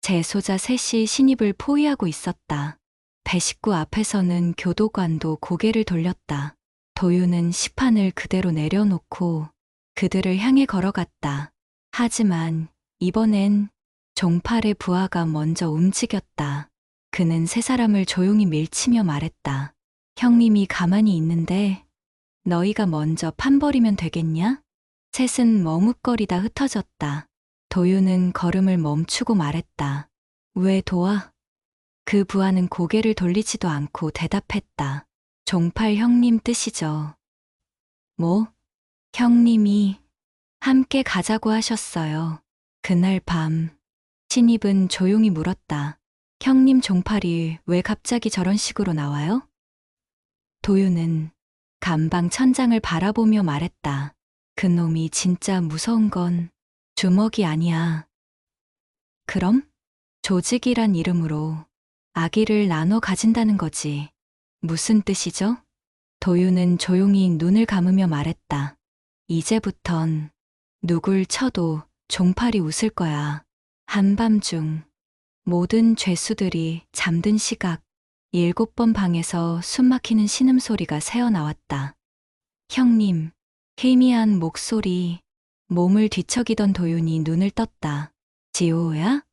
재소자 셋이 신입을 포위하고 있었다. 배식구 앞에서는 교도관도 고개를 돌렸다. 도윤은 시판을 그대로 내려놓고 그들을 향해 걸어갔다. 하지만 이번엔 종팔의 부하가 먼저 움직였다. 그는 세 사람을 조용히 밀치며 말했다. 형님이 가만히 있는데 너희가 먼저 판버리면 되겠냐? 셋은 머뭇거리다 흩어졌다. 도윤은 걸음을 멈추고 말했다. 왜 도와? 그 부하는 고개를 돌리지도 않고 대답했다. 종팔 형님 뜻이죠. 뭐? 형님이 함께 가자고 하셨어요. 그날 밤 신입은 조용히 물었다. 형님 종팔이 왜 갑자기 저런 식으로 나와요? 도윤은 감방 천장을 바라보며 말했다. 그놈이 진짜 무서운 건 주먹이 아니야. 그럼? 조직이란 이름으로 아기를 나눠 가진다는 거지. 무슨 뜻이죠? 도윤은 조용히 눈을 감으며 말했다. 이제부턴 누굴 쳐도 종팔이 웃을 거야. 한밤중 모든 죄수들이 잠든 시각 7번 방에서 숨막히는 신음소리가 새어나왔다. 형님, 희미한 목소리, 몸을 뒤척이던 도윤이 눈을 떴다. 지호야?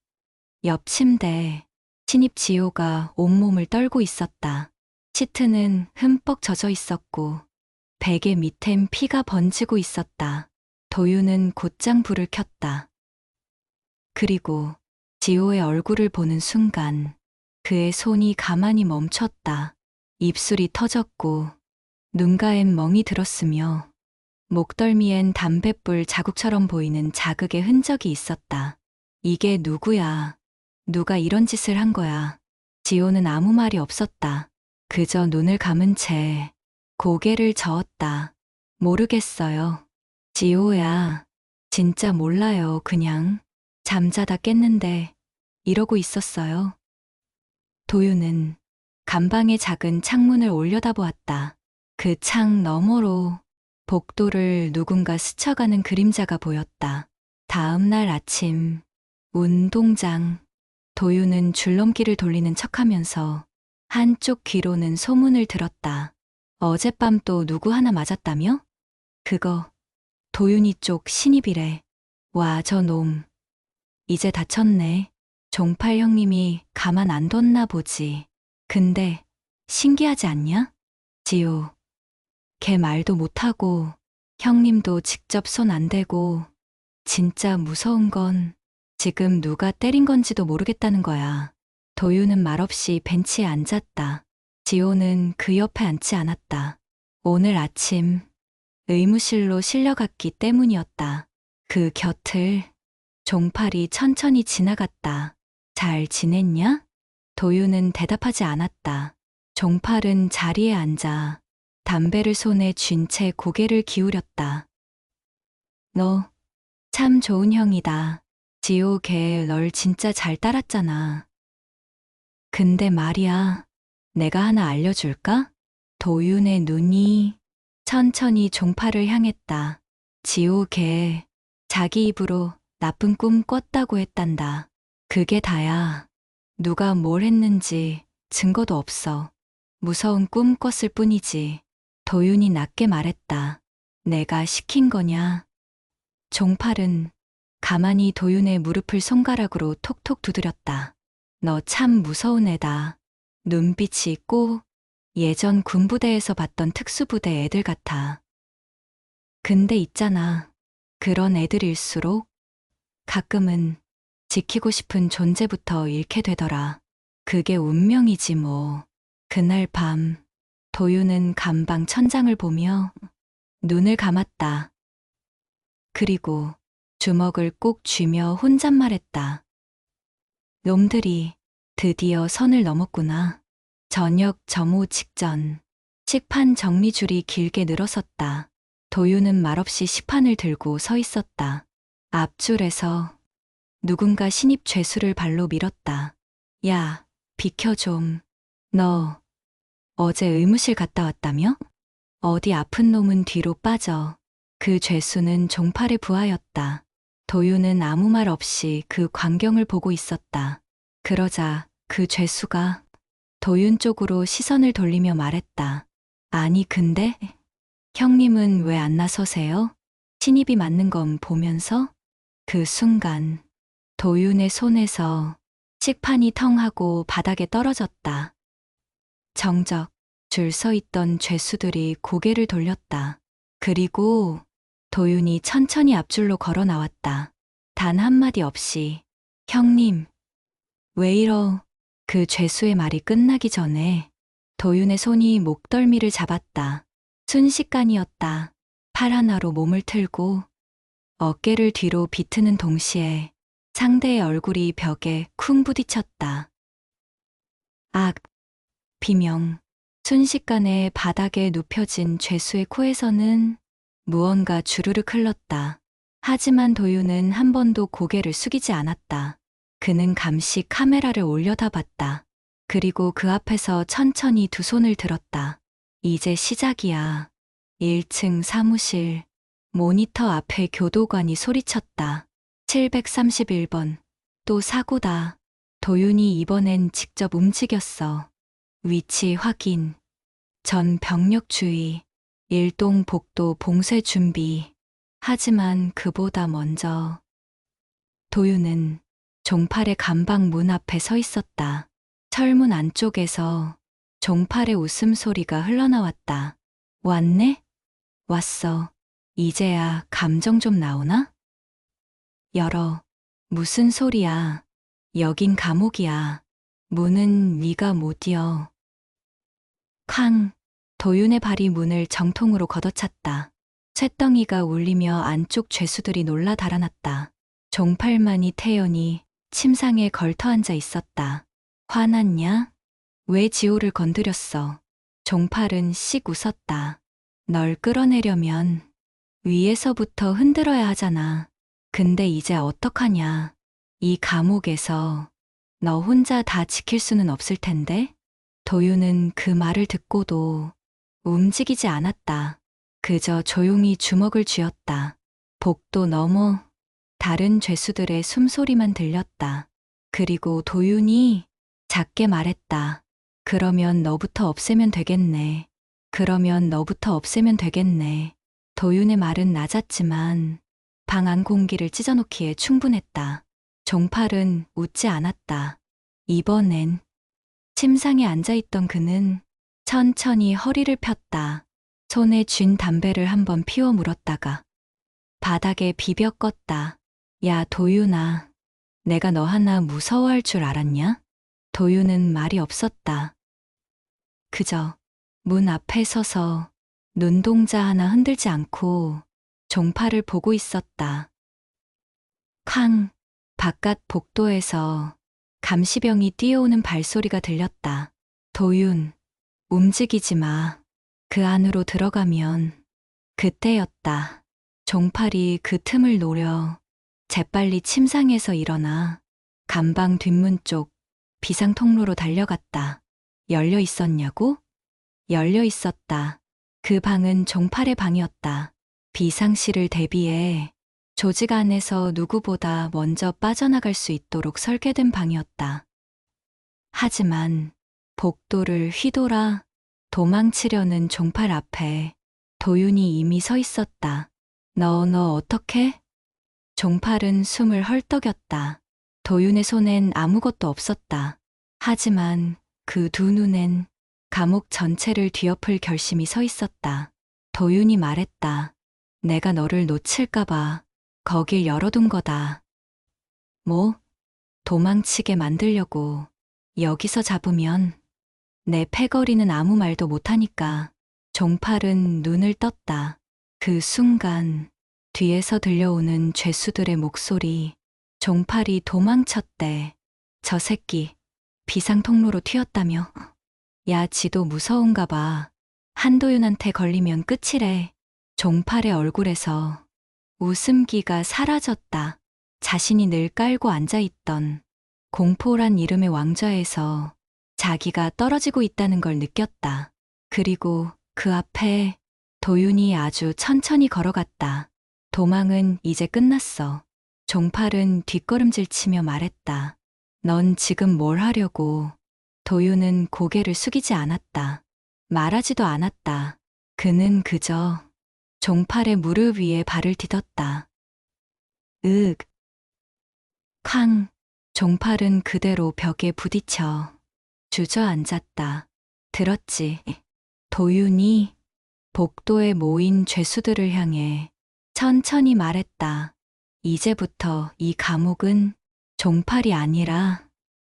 옆 침대, 신입 지호가 온몸을 떨고 있었다. 시트는 흠뻑 젖어 있었고 베개 밑엔 피가 번지고 있었다. 도윤은 곧장 불을 켰다. 그리고 지호의 얼굴을 보는 순간 그의 손이 가만히 멈췄다. 입술이 터졌고 눈가엔 멍이 들었으며 목덜미엔 담뱃불 자국처럼 보이는 자극의 흔적이 있었다. 이게 누구야? 누가 이런 짓을 한 거야? 지호는 아무 말이 없었다. 그저 눈을 감은 채 고개를 저었다. 모르겠어요. 지호야, 진짜 몰라요. 그냥 잠자다 깼는데 이러고 있었어요. 도윤은 감방의 작은 창문을 올려다보았다. 그 창 너머로 복도를 누군가 스쳐가는 그림자가 보였다. 다음 날 아침 운동장 도윤은 줄넘기를 돌리는 척하면서 한쪽 귀로는 소문을 들었다. 어젯밤 또 누구 하나 맞았다며? 그거 도윤이 쪽 신입이래. 와, 저놈 이제 다쳤네. 종팔 형님이 가만 안 뒀나 보지. 근데 신기하지 않냐? 지호, 걔 말도 못하고 형님도 직접 손 안 대고 진짜 무서운 건 지금 누가 때린 건지도 모르겠다는 거야. 도윤은 말없이 벤치에 앉았다. 지호는 그 옆에 앉지 않았다. 오늘 아침 의무실로 실려갔기 때문이었다. 그 곁을 종팔이 천천히 지나갔다. 잘 지냈냐? 도윤은 대답하지 않았다. 종팔은 자리에 앉아 담배를 손에 쥔 채 고개를 기울였다. 너 참 좋은 형이다. 지호 걔 널 진짜 잘 따랐잖아. 근데 말이야, 내가 하나 알려줄까? 도윤의 눈이 천천히 종팔을 향했다. 지호 걔 자기 입으로 나쁜 꿈 꿨다고 했단다. 그게 다야. 누가 뭘 했는지 증거도 없어. 무서운 꿈 꿨을 뿐이지. 도윤이 낮게 말했다. 내가 시킨 거냐? 종팔은 가만히 도윤의 무릎을 손가락으로 톡톡 두드렸다. 너 참 무서운 애다. 눈빛이 꼭 예전 군부대에서 봤던 특수부대 애들 같아. 근데 있잖아. 그런 애들일수록 가끔은 지키고 싶은 존재부터 잃게 되더라. 그게 운명이지 뭐. 그날 밤 도윤은 감방 천장을 보며 눈을 감았다. 그리고 주먹을 꼭 쥐며 혼잣말했다. 놈들이 드디어 선을 넘었구나. 저녁 점호 직전. 식판 정리줄이 길게 늘어섰다. 도윤은 말없이 식판을 들고 서 있었다. 앞줄에서 누군가 신입 죄수를 발로 밀었다. 야, 비켜 좀. 너 어제 의무실 갔다 왔다며? 어디 아픈 놈은 뒤로 빠져. 그 죄수는 종팔의 부하였다. 도윤은 아무 말 없이 그 광경을 보고 있었다. 그러자 그 죄수가 도윤 쪽으로 시선을 돌리며 말했다. 아니 근데 형님은 왜 안 나서세요? 신입이 맞는 건 보면서? 그 순간 도윤의 손에서 식판이 텅 하고 바닥에 떨어졌다. 정적 줄 서 있던 죄수들이 고개를 돌렸다. 그리고 도윤이 천천히 앞줄로 걸어 나왔다. 단 한마디 없이 형님 왜 이러? 그 죄수의 말이 끝나기 전에 도윤의 손이 목덜미를 잡았다. 순식간이었다. 팔 하나로 몸을 틀고 어깨를 뒤로 비트는 동시에 상대의 얼굴이 벽에 쿵 부딪혔다. 악! 비명. 순식간에 바닥에 눕혀진 죄수의 코에서는 무언가 주르륵 흘렀다. 하지만 도윤은 한 번도 고개를 숙이지 않았다. 그는 감시 카메라를 올려다봤다. 그리고 그 앞에서 천천히 두 손을 들었다. 이제 시작이야. 1층 사무실. 모니터 앞에 교도관이 소리쳤다. 731번. 또 사고다. 도윤이 이번엔 직접 움직였어. 위치 확인. 전 병력 주의. 일동 복도 봉쇄 준비. 하지만 그보다 먼저 도윤은 종팔의 감방 문 앞에 서 있었다. 철문 안쪽에서 종팔의 웃음소리가 흘러나왔다. 왔네? 왔어. 이제야 감정 좀 나오나? 열어. 무슨 소리야. 여긴 감옥이야. 문은 네가 못 여. 쾅. 도윤의 발이 문을 정통으로 걷어찼다. 쇳덩이가 울리며 안쪽 죄수들이 놀라 달아났다. 종팔만이 태연히 침상에 걸터 앉아 있었다. 화났냐? 왜 지호를 건드렸어? 종팔은 씩 웃었다. 널 끌어내려면 위에서부터 흔들어야 하잖아. 근데 이제 어떡하냐. 이 감옥에서 너 혼자 다 지킬 수는 없을 텐데? 도윤은 그 말을 듣고도 움직이지 않았다. 그저 조용히 주먹을 쥐었다. 복도 너머 다른 죄수들의 숨소리만 들렸다. 그리고 도윤이 작게 말했다. 그러면 너부터 없애면 되겠네. 그러면 너부터 없애면 되겠네. 도윤의 말은 낮았지만 방 안 공기를 찢어놓기에 충분했다. 종팔은 웃지 않았다. 이번엔 침상에 앉아있던 그는 천천히 허리를 폈다. 손에 쥔 담배를 한번 피워 물었다가 바닥에 비벼 껐다. 야 도윤아, 내가 너 하나 무서워할 줄 알았냐? 도윤은 말이 없었다. 그저 문 앞에 서서 눈동자 하나 흔들지 않고 종팔을 보고 있었다. 쾅! 바깥 복도에서 감시병이 뛰어오는 발소리가 들렸다. 도윤, 움직이지 마. 그 안으로 들어가면 그때였다. 종팔이 그 틈을 노려 재빨리 침상에서 일어나 감방 뒷문 쪽 비상통로로 달려갔다. 열려 있었냐고? 열려 있었다. 그 방은 종팔의 방이었다. 비상시를 대비해 조직 안에서 누구보다 먼저 빠져나갈 수 있도록 설계된 방이었다. 하지만 복도를 휘돌아 도망치려는 종팔 앞에 도윤이 이미 서 있었다. 너 어떡해? 종팔은 숨을 헐떡였다. 도윤의 손엔 아무것도 없었다. 하지만 그 두 눈엔 감옥 전체를 뒤엎을 결심이 서 있었다. 도윤이 말했다. 내가 너를 놓칠까봐 거길 열어둔 거다. 뭐? 도망치게 만들려고. 여기서 잡으면 내 패거리는 아무 말도 못하니까. 종팔은 눈을 떴다. 그 순간 뒤에서 들려오는 죄수들의 목소리. 종팔이 도망쳤대. 저 새끼 비상통로로 튀었다며. 야, 지도 무서운가 봐. 한도윤한테 걸리면 끝이래. 종팔의 얼굴에서 웃음기가 사라졌다. 자신이 늘 깔고 앉아있던 공포란 이름의 왕좌에서 자기가 떨어지고 있다는 걸 느꼈다. 그리고 그 앞에 도윤이 아주 천천히 걸어갔다. 도망은 이제 끝났어. 종팔은 뒷걸음질 치며 말했다. 넌 지금 뭘 하려고? 도윤은 고개를 숙이지 않았다. 말하지도 않았다. 그는 그저 종팔의 무릎 위에 발을 디뎠다. 윽. 쾅. 종팔은 그대로 벽에 부딪혀 주저앉았다. 들었지? 도윤이 복도에 모인 죄수들을 향해 천천히 말했다. 이제부터 이 감옥은 종팔이 아니라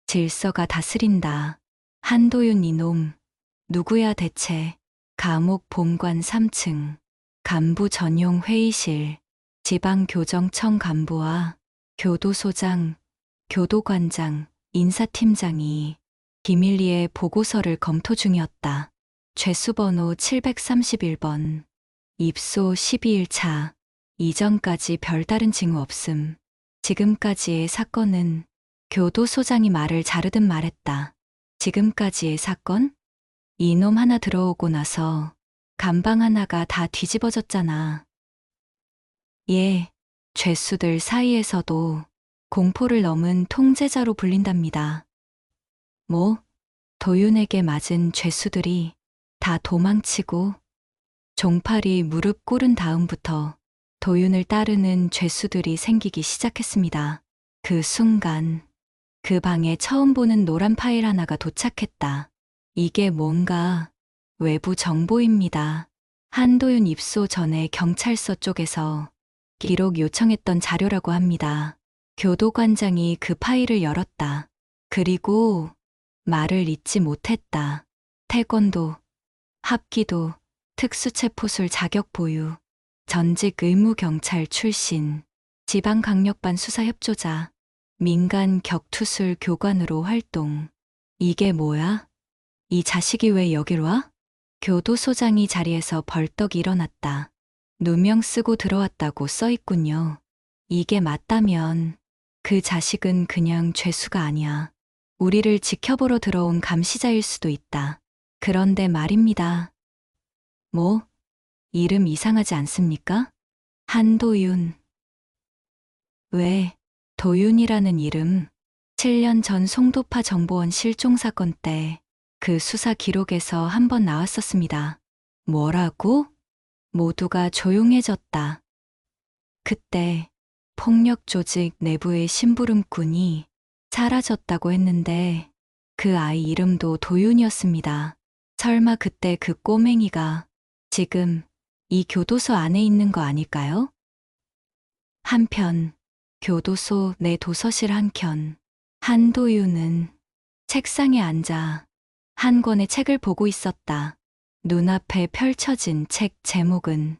질서가 다스린다. 한도윤 이놈, 누구야 대체? 감옥 본관 3층, 간부 전용 회의실, 지방교정청 간부와 교도소장, 교도관장, 인사팀장이 비밀리에 보고서를 검토 중이었다. 죄수번호 731번, 입소 12일차, 이전까지 별다른 징후 없음. 지금까지의 사건은 교도소장이 말을 자르듯 말했다. 지금까지의 사건? 이놈 하나 들어오고 나서 감방 하나가 다 뒤집어졌잖아. 예, 죄수들 사이에서도 공포를 넘은 통제자로 불린답니다. 뭐, 도윤에게 맞은 죄수들이 다 도망치고 종팔이 무릎 꿇은 다음부터 도윤을 따르는 죄수들이 생기기 시작했습니다. 그 순간 그 방에 처음 보는 노란 파일 하나가 도착했다. 이게 뭔가 외부 정보입니다. 한도윤 입소 전에 경찰서 쪽에서 기록 요청했던 자료라고 합니다. 교도관장이 그 파일을 열었다. 그리고 말을 잇지 못했다. 태권도, 합기도, 특수체포술 자격 보유, 전직 의무경찰 출신, 지방강력반 수사협조자, 민간 격투술 교관으로 활동. 이게 뭐야? 이 자식이 왜 여길 와? 교도소장이 자리에서 벌떡 일어났다. 누명 쓰고 들어왔다고 써있군요. 이게 맞다면 그 자식은 그냥 죄수가 아니야. 우리를 지켜보러 들어온 감시자일 수도 있다. 그런데 말입니다. 뭐? 이름 이상하지 않습니까? 한도윤. 왜? 도윤이라는 이름. 7년 전 송도파 정보원 실종 사건 때 그 수사 기록에서 한 번 나왔었습니다. 뭐라고? 모두가 조용해졌다. 그때 폭력 조직 내부의 심부름꾼이 사라졌다고 했는데 그 아이 이름도 도윤이었습니다. 설마 그때 그 꼬맹이가 지금 이 교도소 안에 있는 거 아닐까요? 한편 교도소 내 도서실 한켠 한도윤은 책상에 앉아 한 권의 책을 보고 있었다. 눈앞에 펼쳐진 책 제목은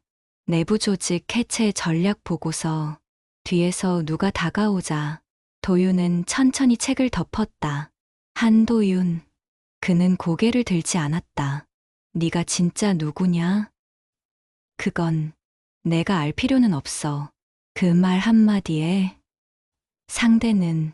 내부 조직 해체 전략 보고서. 뒤에서 누가 다가오자 도윤은 천천히 책을 덮었다. 한도윤. 그는 고개를 들지 않았다. 네가 진짜 누구냐? 그건 내가 알 필요는 없어. 그 말 한마디에 상대는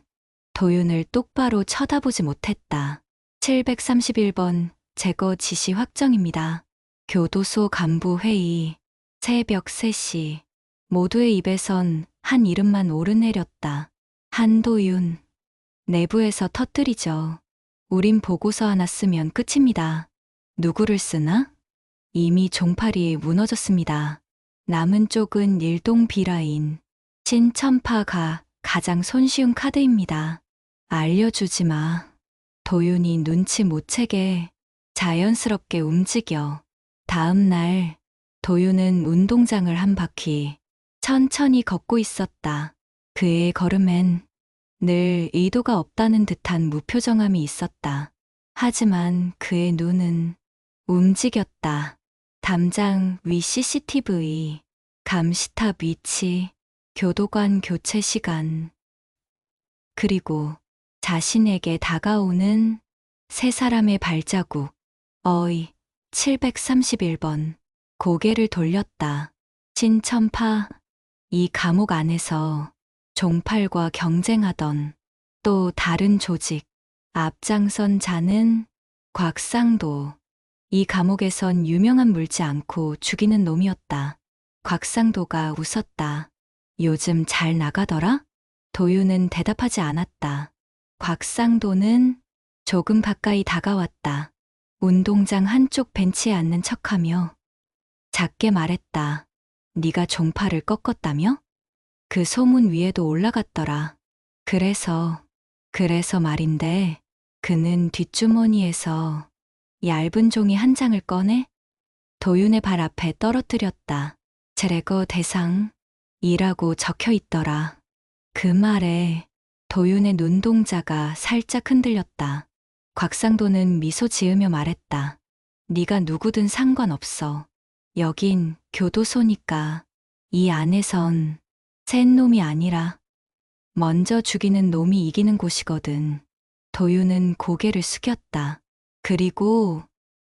도윤을 똑바로 쳐다보지 못했다. 731번 제거 지시 확정입니다. 교도소 간부 회의. 새벽 3시. 모두의 입에선 한 이름만 오르내렸다. 한도윤. 내부에서 터뜨리죠. 우린 보고서 하나 쓰면 끝입니다. 누구를 쓰나? 이미 종팔이 무너졌습니다. 남은 쪽은 일동 B라인. 신천파가 가장 손쉬운 카드입니다. 알려주지 마. 도윤이 눈치 못 채게 자연스럽게 움직여. 다음 날 도윤은 운동장을 한 바퀴 천천히 걷고 있었다. 그의 걸음엔 늘 의도가 없다는 듯한 무표정함이 있었다. 하지만 그의 눈은 움직였다. 담장 위 CCTV, 감시탑 위치, 교도관 교체 시간. 그리고 자신에게 다가오는 세 사람의 발자국. 어이, 731번. 고개를 돌렸다. 신천파. 이 감옥 안에서 종팔과 경쟁하던 또 다른 조직. 앞장선 자는 곽상도. 이 감옥에선 유명한 물지 않고 죽이는 놈이었다. 곽상도가 웃었다. 요즘 잘 나가더라? 도윤은 대답하지 않았다. 곽상도는 조금 가까이 다가왔다. 운동장 한쪽 벤치에 앉는 척하며 작게 말했다. 네가 종파를 꺾었다며? 그 소문 위에도 올라갔더라. 그래서 말인데 그는 뒷주머니에서 얇은 종이 한 장을 꺼내 도윤의 발 앞에 떨어뜨렸다. 재래거 대상이라고 적혀 있더라. 그 말에 도윤의 눈동자가 살짝 흔들렸다. 곽상도는 미소 지으며 말했다. 네가 누구든 상관없어. 여긴 교도소니까 이 안에선 센 놈이 아니라 먼저 죽이는 놈이 이기는 곳이거든. 도윤은 고개를 숙였다. 그리고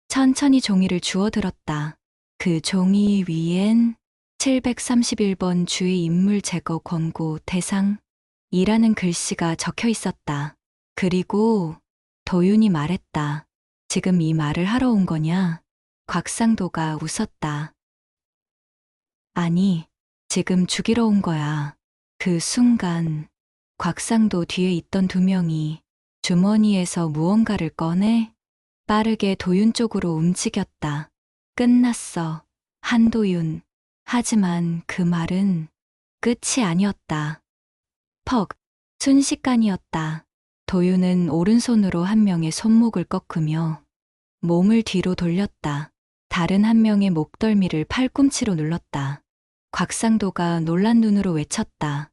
천천히 종이를 주워들었다. 그 종이 위엔 731번 주의 인물 제거 권고 대상이라는 글씨가 적혀 있었다. 그리고 도윤이 말했다. 지금 이 말을 하러 온 거냐? 곽상도가 웃었다. 아니, 지금 죽이러 온 거야. 그 순간 곽상도 뒤에 있던 두 명이 주머니에서 무언가를 꺼내 빠르게 도윤 쪽으로 움직였다. 끝났어. 한도윤. 하지만 그 말은 끝이 아니었다. 퍽. 순식간이었다. 도윤은 오른손으로 한 명의 손목을 꺾으며 몸을 뒤로 돌렸다. 다른 한 명의 목덜미를 팔꿈치로 눌렀다. 곽상도가 놀란 눈으로 외쳤다.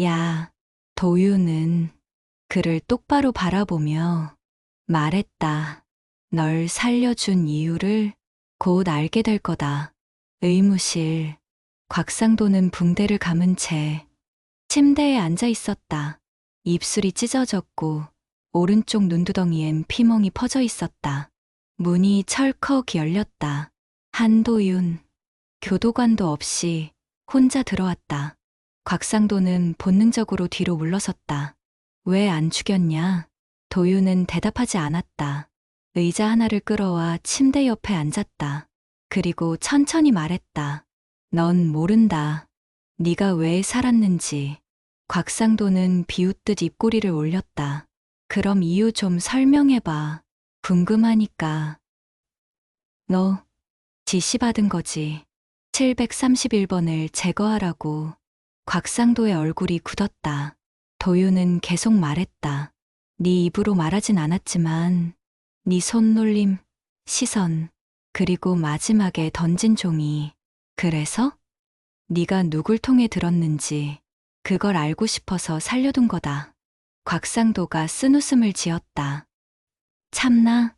야, 도윤은 그를 똑바로 바라보며 말했다. 널 살려준 이유를 곧 알게 될 거다. 의무실. 곽상도는 붕대를 감은 채 침대에 앉아 있었다. 입술이 찢어졌고 오른쪽 눈두덩이엔 피멍이 퍼져 있었다. 문이 철컥 열렸다. 한도윤. 교도관도 없이 혼자 들어왔다. 곽상도는 본능적으로 뒤로 물러섰다. 왜 안 죽였냐? 도윤은 대답하지 않았다. 의자 하나를 끌어와 침대 옆에 앉았다. 그리고 천천히 말했다. 넌 모른다. 네가 왜 살았는지. 곽상도는 비웃듯 입꼬리를 올렸다. 그럼 이유 좀 설명해봐. 궁금하니까. 너 지시받은 거지. 731번을 제거하라고. 곽상도의 얼굴이 굳었다. 도윤은 계속 말했다. 네 입으로 말하진 않았지만 네 손놀림, 시선, 그리고 마지막에 던진 종이. 그래서? 네가 누굴 통해 들었는지 그걸 알고 싶어서 살려둔 거다. 곽상도가 쓴웃음을 지었다. 참나?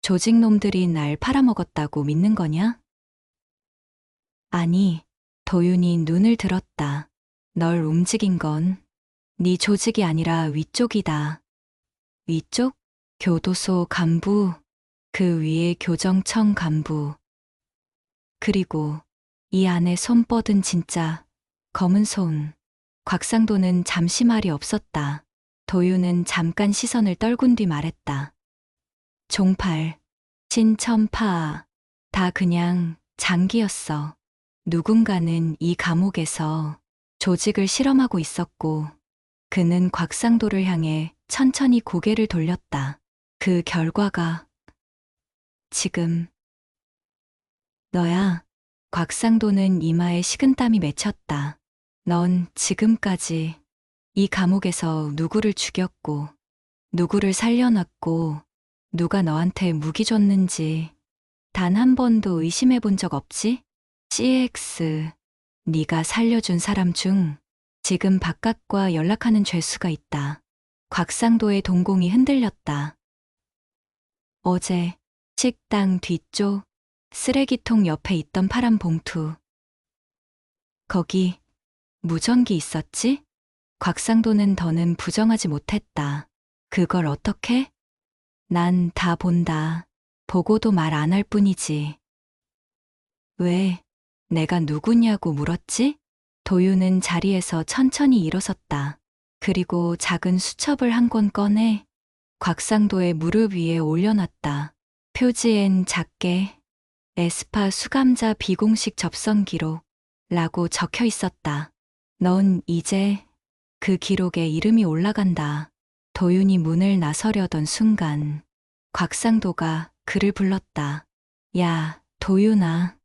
조직놈들이 날 팔아먹었다고 믿는 거냐? 아니, 도윤이 눈을 들었다. 널 움직인 건 네 조직이 아니라 위쪽이다. 위쪽? 교도소 간부, 그 위에 교정청 간부. 그리고 이 안에 손 뻗은 진짜 검은 손. 곽상도는 잠시 말이 없었다. 도윤은 잠깐 시선을 떨군 뒤 말했다. 종팔, 신천파, 다 그냥 장기였어. 누군가는 이 감옥에서 조직을 실험하고 있었고, 그는 곽상도를 향해 천천히 고개를 돌렸다. 그 결과가 지금 너야. 곽상도는 이마에 식은땀이 맺혔다. 넌 지금까지 이 감옥에서 누구를 죽였고, 누구를 살려놨고, 누가 너한테 무기 줬는지 단 한 번도 의심해 본 적 없지? CX, 네가 살려준 사람 중 지금 바깥과 연락하는 죄수가 있다. 곽상도의 동공이 흔들렸다. 어제 식당 뒤쪽 쓰레기통 옆에 있던 파란 봉투. 거기 무전기 있었지? 곽상도는 더는 부정하지 못했다. 그걸 어떻게? 난 다 본다. 보고도 말 안 할 뿐이지. 왜? 내가 누구냐고 물었지? 도윤은 자리에서 천천히 일어섰다. 그리고 작은 수첩을 한 권 꺼내 곽상도의 무릎 위에 올려놨다. 표지엔 작게 에스파 수감자 비공식 접선 기록 라고 적혀 있었다. 넌 이제 그 기록에 이름이 올라간다. 도윤이 문을 나서려던 순간 곽상도가 그를 불렀다. 야, 도윤아.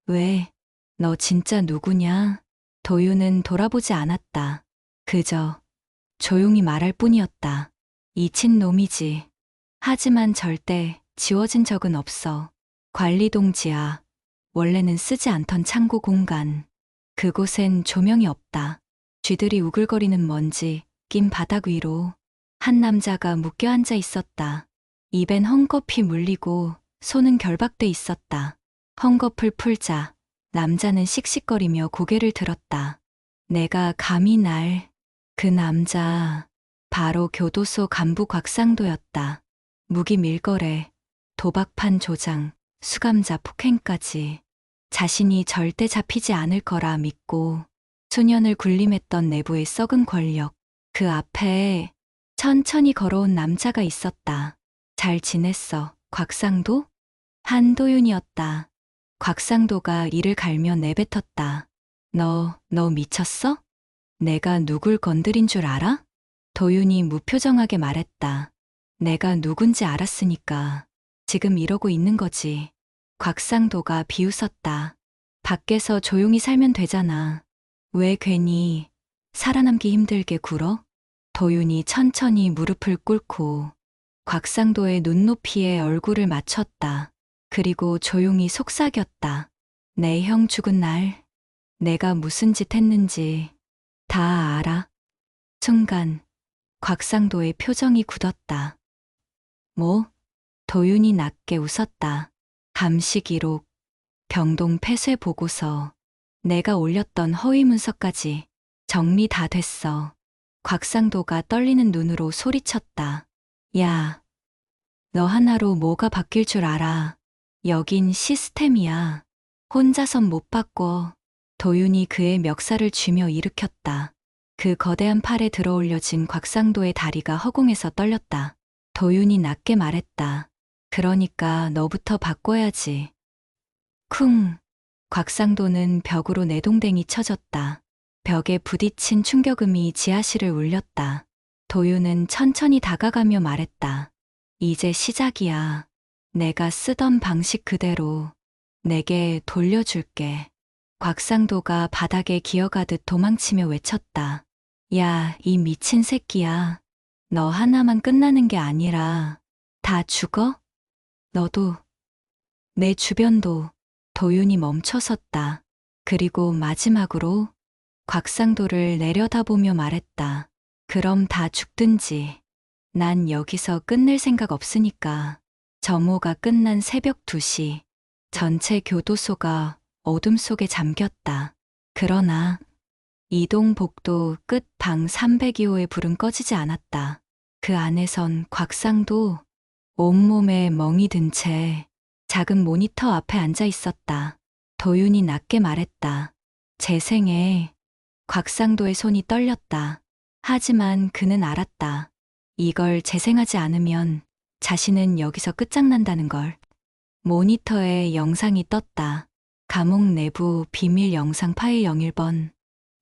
왜? 너 진짜 누구냐? 도윤은 돌아보지 않았다. 그저 조용히 말할 뿐이었다. 이친 놈이지. 하지만 절대 지워진 적은 없어. 관리동 지하. 원래는 쓰지 않던 창고 공간. 그곳엔 조명이 없다. 쥐들이 우글거리는 먼지 낀 바닥 위로 한 남자가 묶여 앉아 있었다. 입엔 헝겊이 물리고 손은 결박돼 있었다. 헝겊을 풀자 남자는 씩씩거리며 고개를 들었다. 내가 감히 그 남자 바로 교도소 간부 곽상도였다. 무기 밀거래, 도박판 조장, 수감자 폭행까지 자신이 절대 잡히지 않을 거라 믿고 수년을 군림했던 내부의 썩은 권력, 그 앞에 천천히 걸어온 남자가 있었다. 잘 지냈어, 곽상도? 한도윤이었다. 곽상도가 이를 갈며 내뱉었다. 너 미쳤어? 내가 누굴 건드린 줄 알아? 도윤이 무표정하게 말했다. 내가 누군지 알았으니까 지금 이러고 있는 거지. 곽상도가 비웃었다. 밖에서 조용히 살면 되잖아. 왜 괜히 살아남기 힘들게 굴어? 도윤이 천천히 무릎을 꿇고 곽상도의 눈높이에 얼굴을 맞췄다. 그리고 조용히 속삭였다. 내 형 죽은 날 내가 무슨 짓 했는지 다 알아. 순간 곽상도의 표정이 굳었다. 뭐? 도윤이 낮게 웃었다. 감시 기록, 병동 폐쇄 보고서, 내가 올렸던 허위 문서까지 정리 다 됐어. 곽상도가 떨리는 눈으로 소리쳤다. 야, 너 하나로 뭐가 바뀔 줄 알아. 여긴 시스템이야. 혼자선 못 바꿔. 도윤이 그의 멱살을 쥐며 일으켰다. 그 거대한 팔에 들어올려진 곽상도의 다리가 허공에서 떨렸다. 도윤이 낮게 말했다. 그러니까 너부터 바꿔야지. 쿵. 곽상도는 벽으로 내동댕이 쳐졌다. 벽에 부딪힌 충격음이 지하실을 울렸다. 도윤은 천천히 다가가며 말했다. 이제 시작이야. 내가 쓰던 방식 그대로 내게 돌려줄게. 곽상도가 바닥에 기어가듯 도망치며 외쳤다. 야, 이 미친 새끼야. 너 하나만 끝나는 게 아니라 다 죽어? 너도, 내 주변도. 도윤이 멈춰섰다. 그리고 마지막으로 곽상도를 내려다보며 말했다. 그럼 다 죽든지. 난 여기서 끝낼 생각 없으니까. 점호가 끝난 새벽 2시. 전체 교도소가 어둠 속에 잠겼다. 그러나 이동 복도 끝 방 302호의 불은 꺼지지 않았다. 그 안에선 곽상도 온몸에 멍이 든 채 작은 모니터 앞에 앉아 있었다. 도윤이 낮게 말했다. 재생해. 곽상도의 손이 떨렸다. 하지만 그는 알았다. 이걸 재생하지 않으면 자신은 여기서 끝장난다는 걸. 모니터에 영상이 떴다. 감옥 내부 비밀 영상 파일 01번.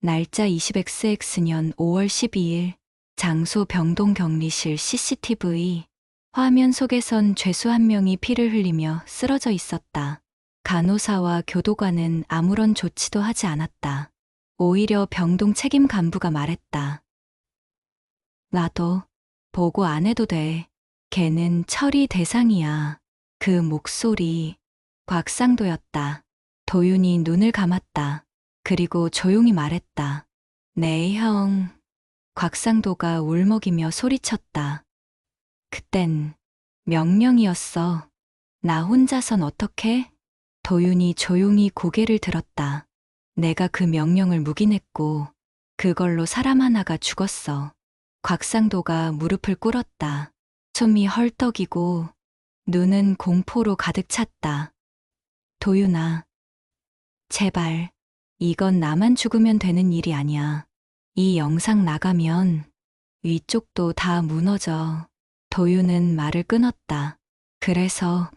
날짜 20XX 년 5월 12일. 장소 병동 격리실 CCTV. 화면 속에선 죄수 한 명이 피를 흘리며 쓰러져 있었다. 간호사와 교도관은 아무런 조치도 하지 않았다. 오히려 병동 책임 간부가 말했다. 나도 보고 안 해도 돼. 걔는 처리 대상이야. 그 목소리 곽상도였다. 도윤이 눈을 감았다. 그리고 조용히 말했다. 네 형. 곽상도가 울먹이며 소리쳤다. 그땐 명령이었어. 나 혼자선 어떡해? 도윤이 조용히 고개를 들었다. 내가 그 명령을 묵인했고 그걸로 사람 하나가 죽었어. 곽상도가 무릎을 꿇었다. 숨이 헐떡이고 눈은 공포로 가득 찼다. 도윤아, 제발, 이건 나만 죽으면 되는 일이 아니야. 이 영상 나가면 위쪽도 다 무너져. 도윤은 말을 끊었다. 그래서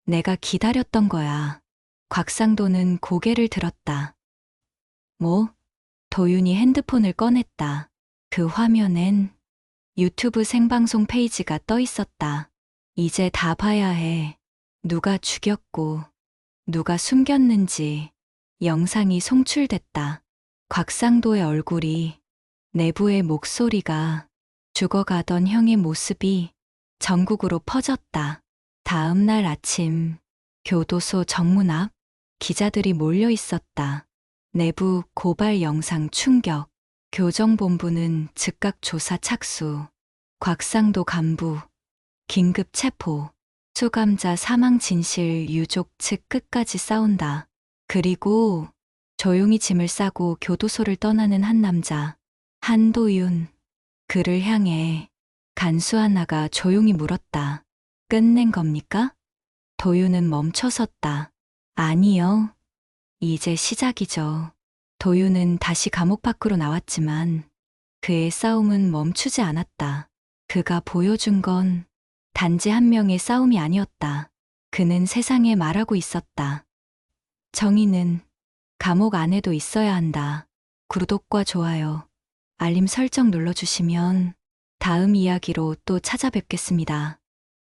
내가 기다렸던 거야. 곽상도는 고개를 들었다. 뭐? 도윤이 핸드폰을 꺼냈다. 그 화면엔 유튜브 생방송 페이지가 떠 있었다. 이제 다 봐야 해. 누가 죽였고, 누가 숨겼는지. 영상이 송출됐다. 곽상도의 얼굴이, 내부의 목소리가, 죽어가던 형의 모습이 전국으로 퍼졌다. 다음 날 아침, 교도소 정문 앞 기자들이 몰려 있었다. 내부 고발 영상 충격, 교정본부는 즉각 조사 착수, 곽상도 간부, 긴급 체포, 수감자 사망 진실 유족 측 끝까지 싸운다. 그리고 조용히 짐을 싸고 교도소를 떠나는 한 남자, 한도윤. 그를 향해 간수 하나가 조용히 물었다. 끝낸 겁니까? 도윤은 멈춰섰다. 아니요. 이제 시작이죠. 도윤은 다시 감옥 밖으로 나왔지만 그의 싸움은 멈추지 않았다. 그가 보여준 건 단지 한 명의 싸움이 아니었다. 그는 세상에 말하고 있었다. 정의는 감옥 안에도 있어야 한다. 구독과 좋아요, 알림 설정 눌러주시면 다음 이야기로 또 찾아뵙겠습니다.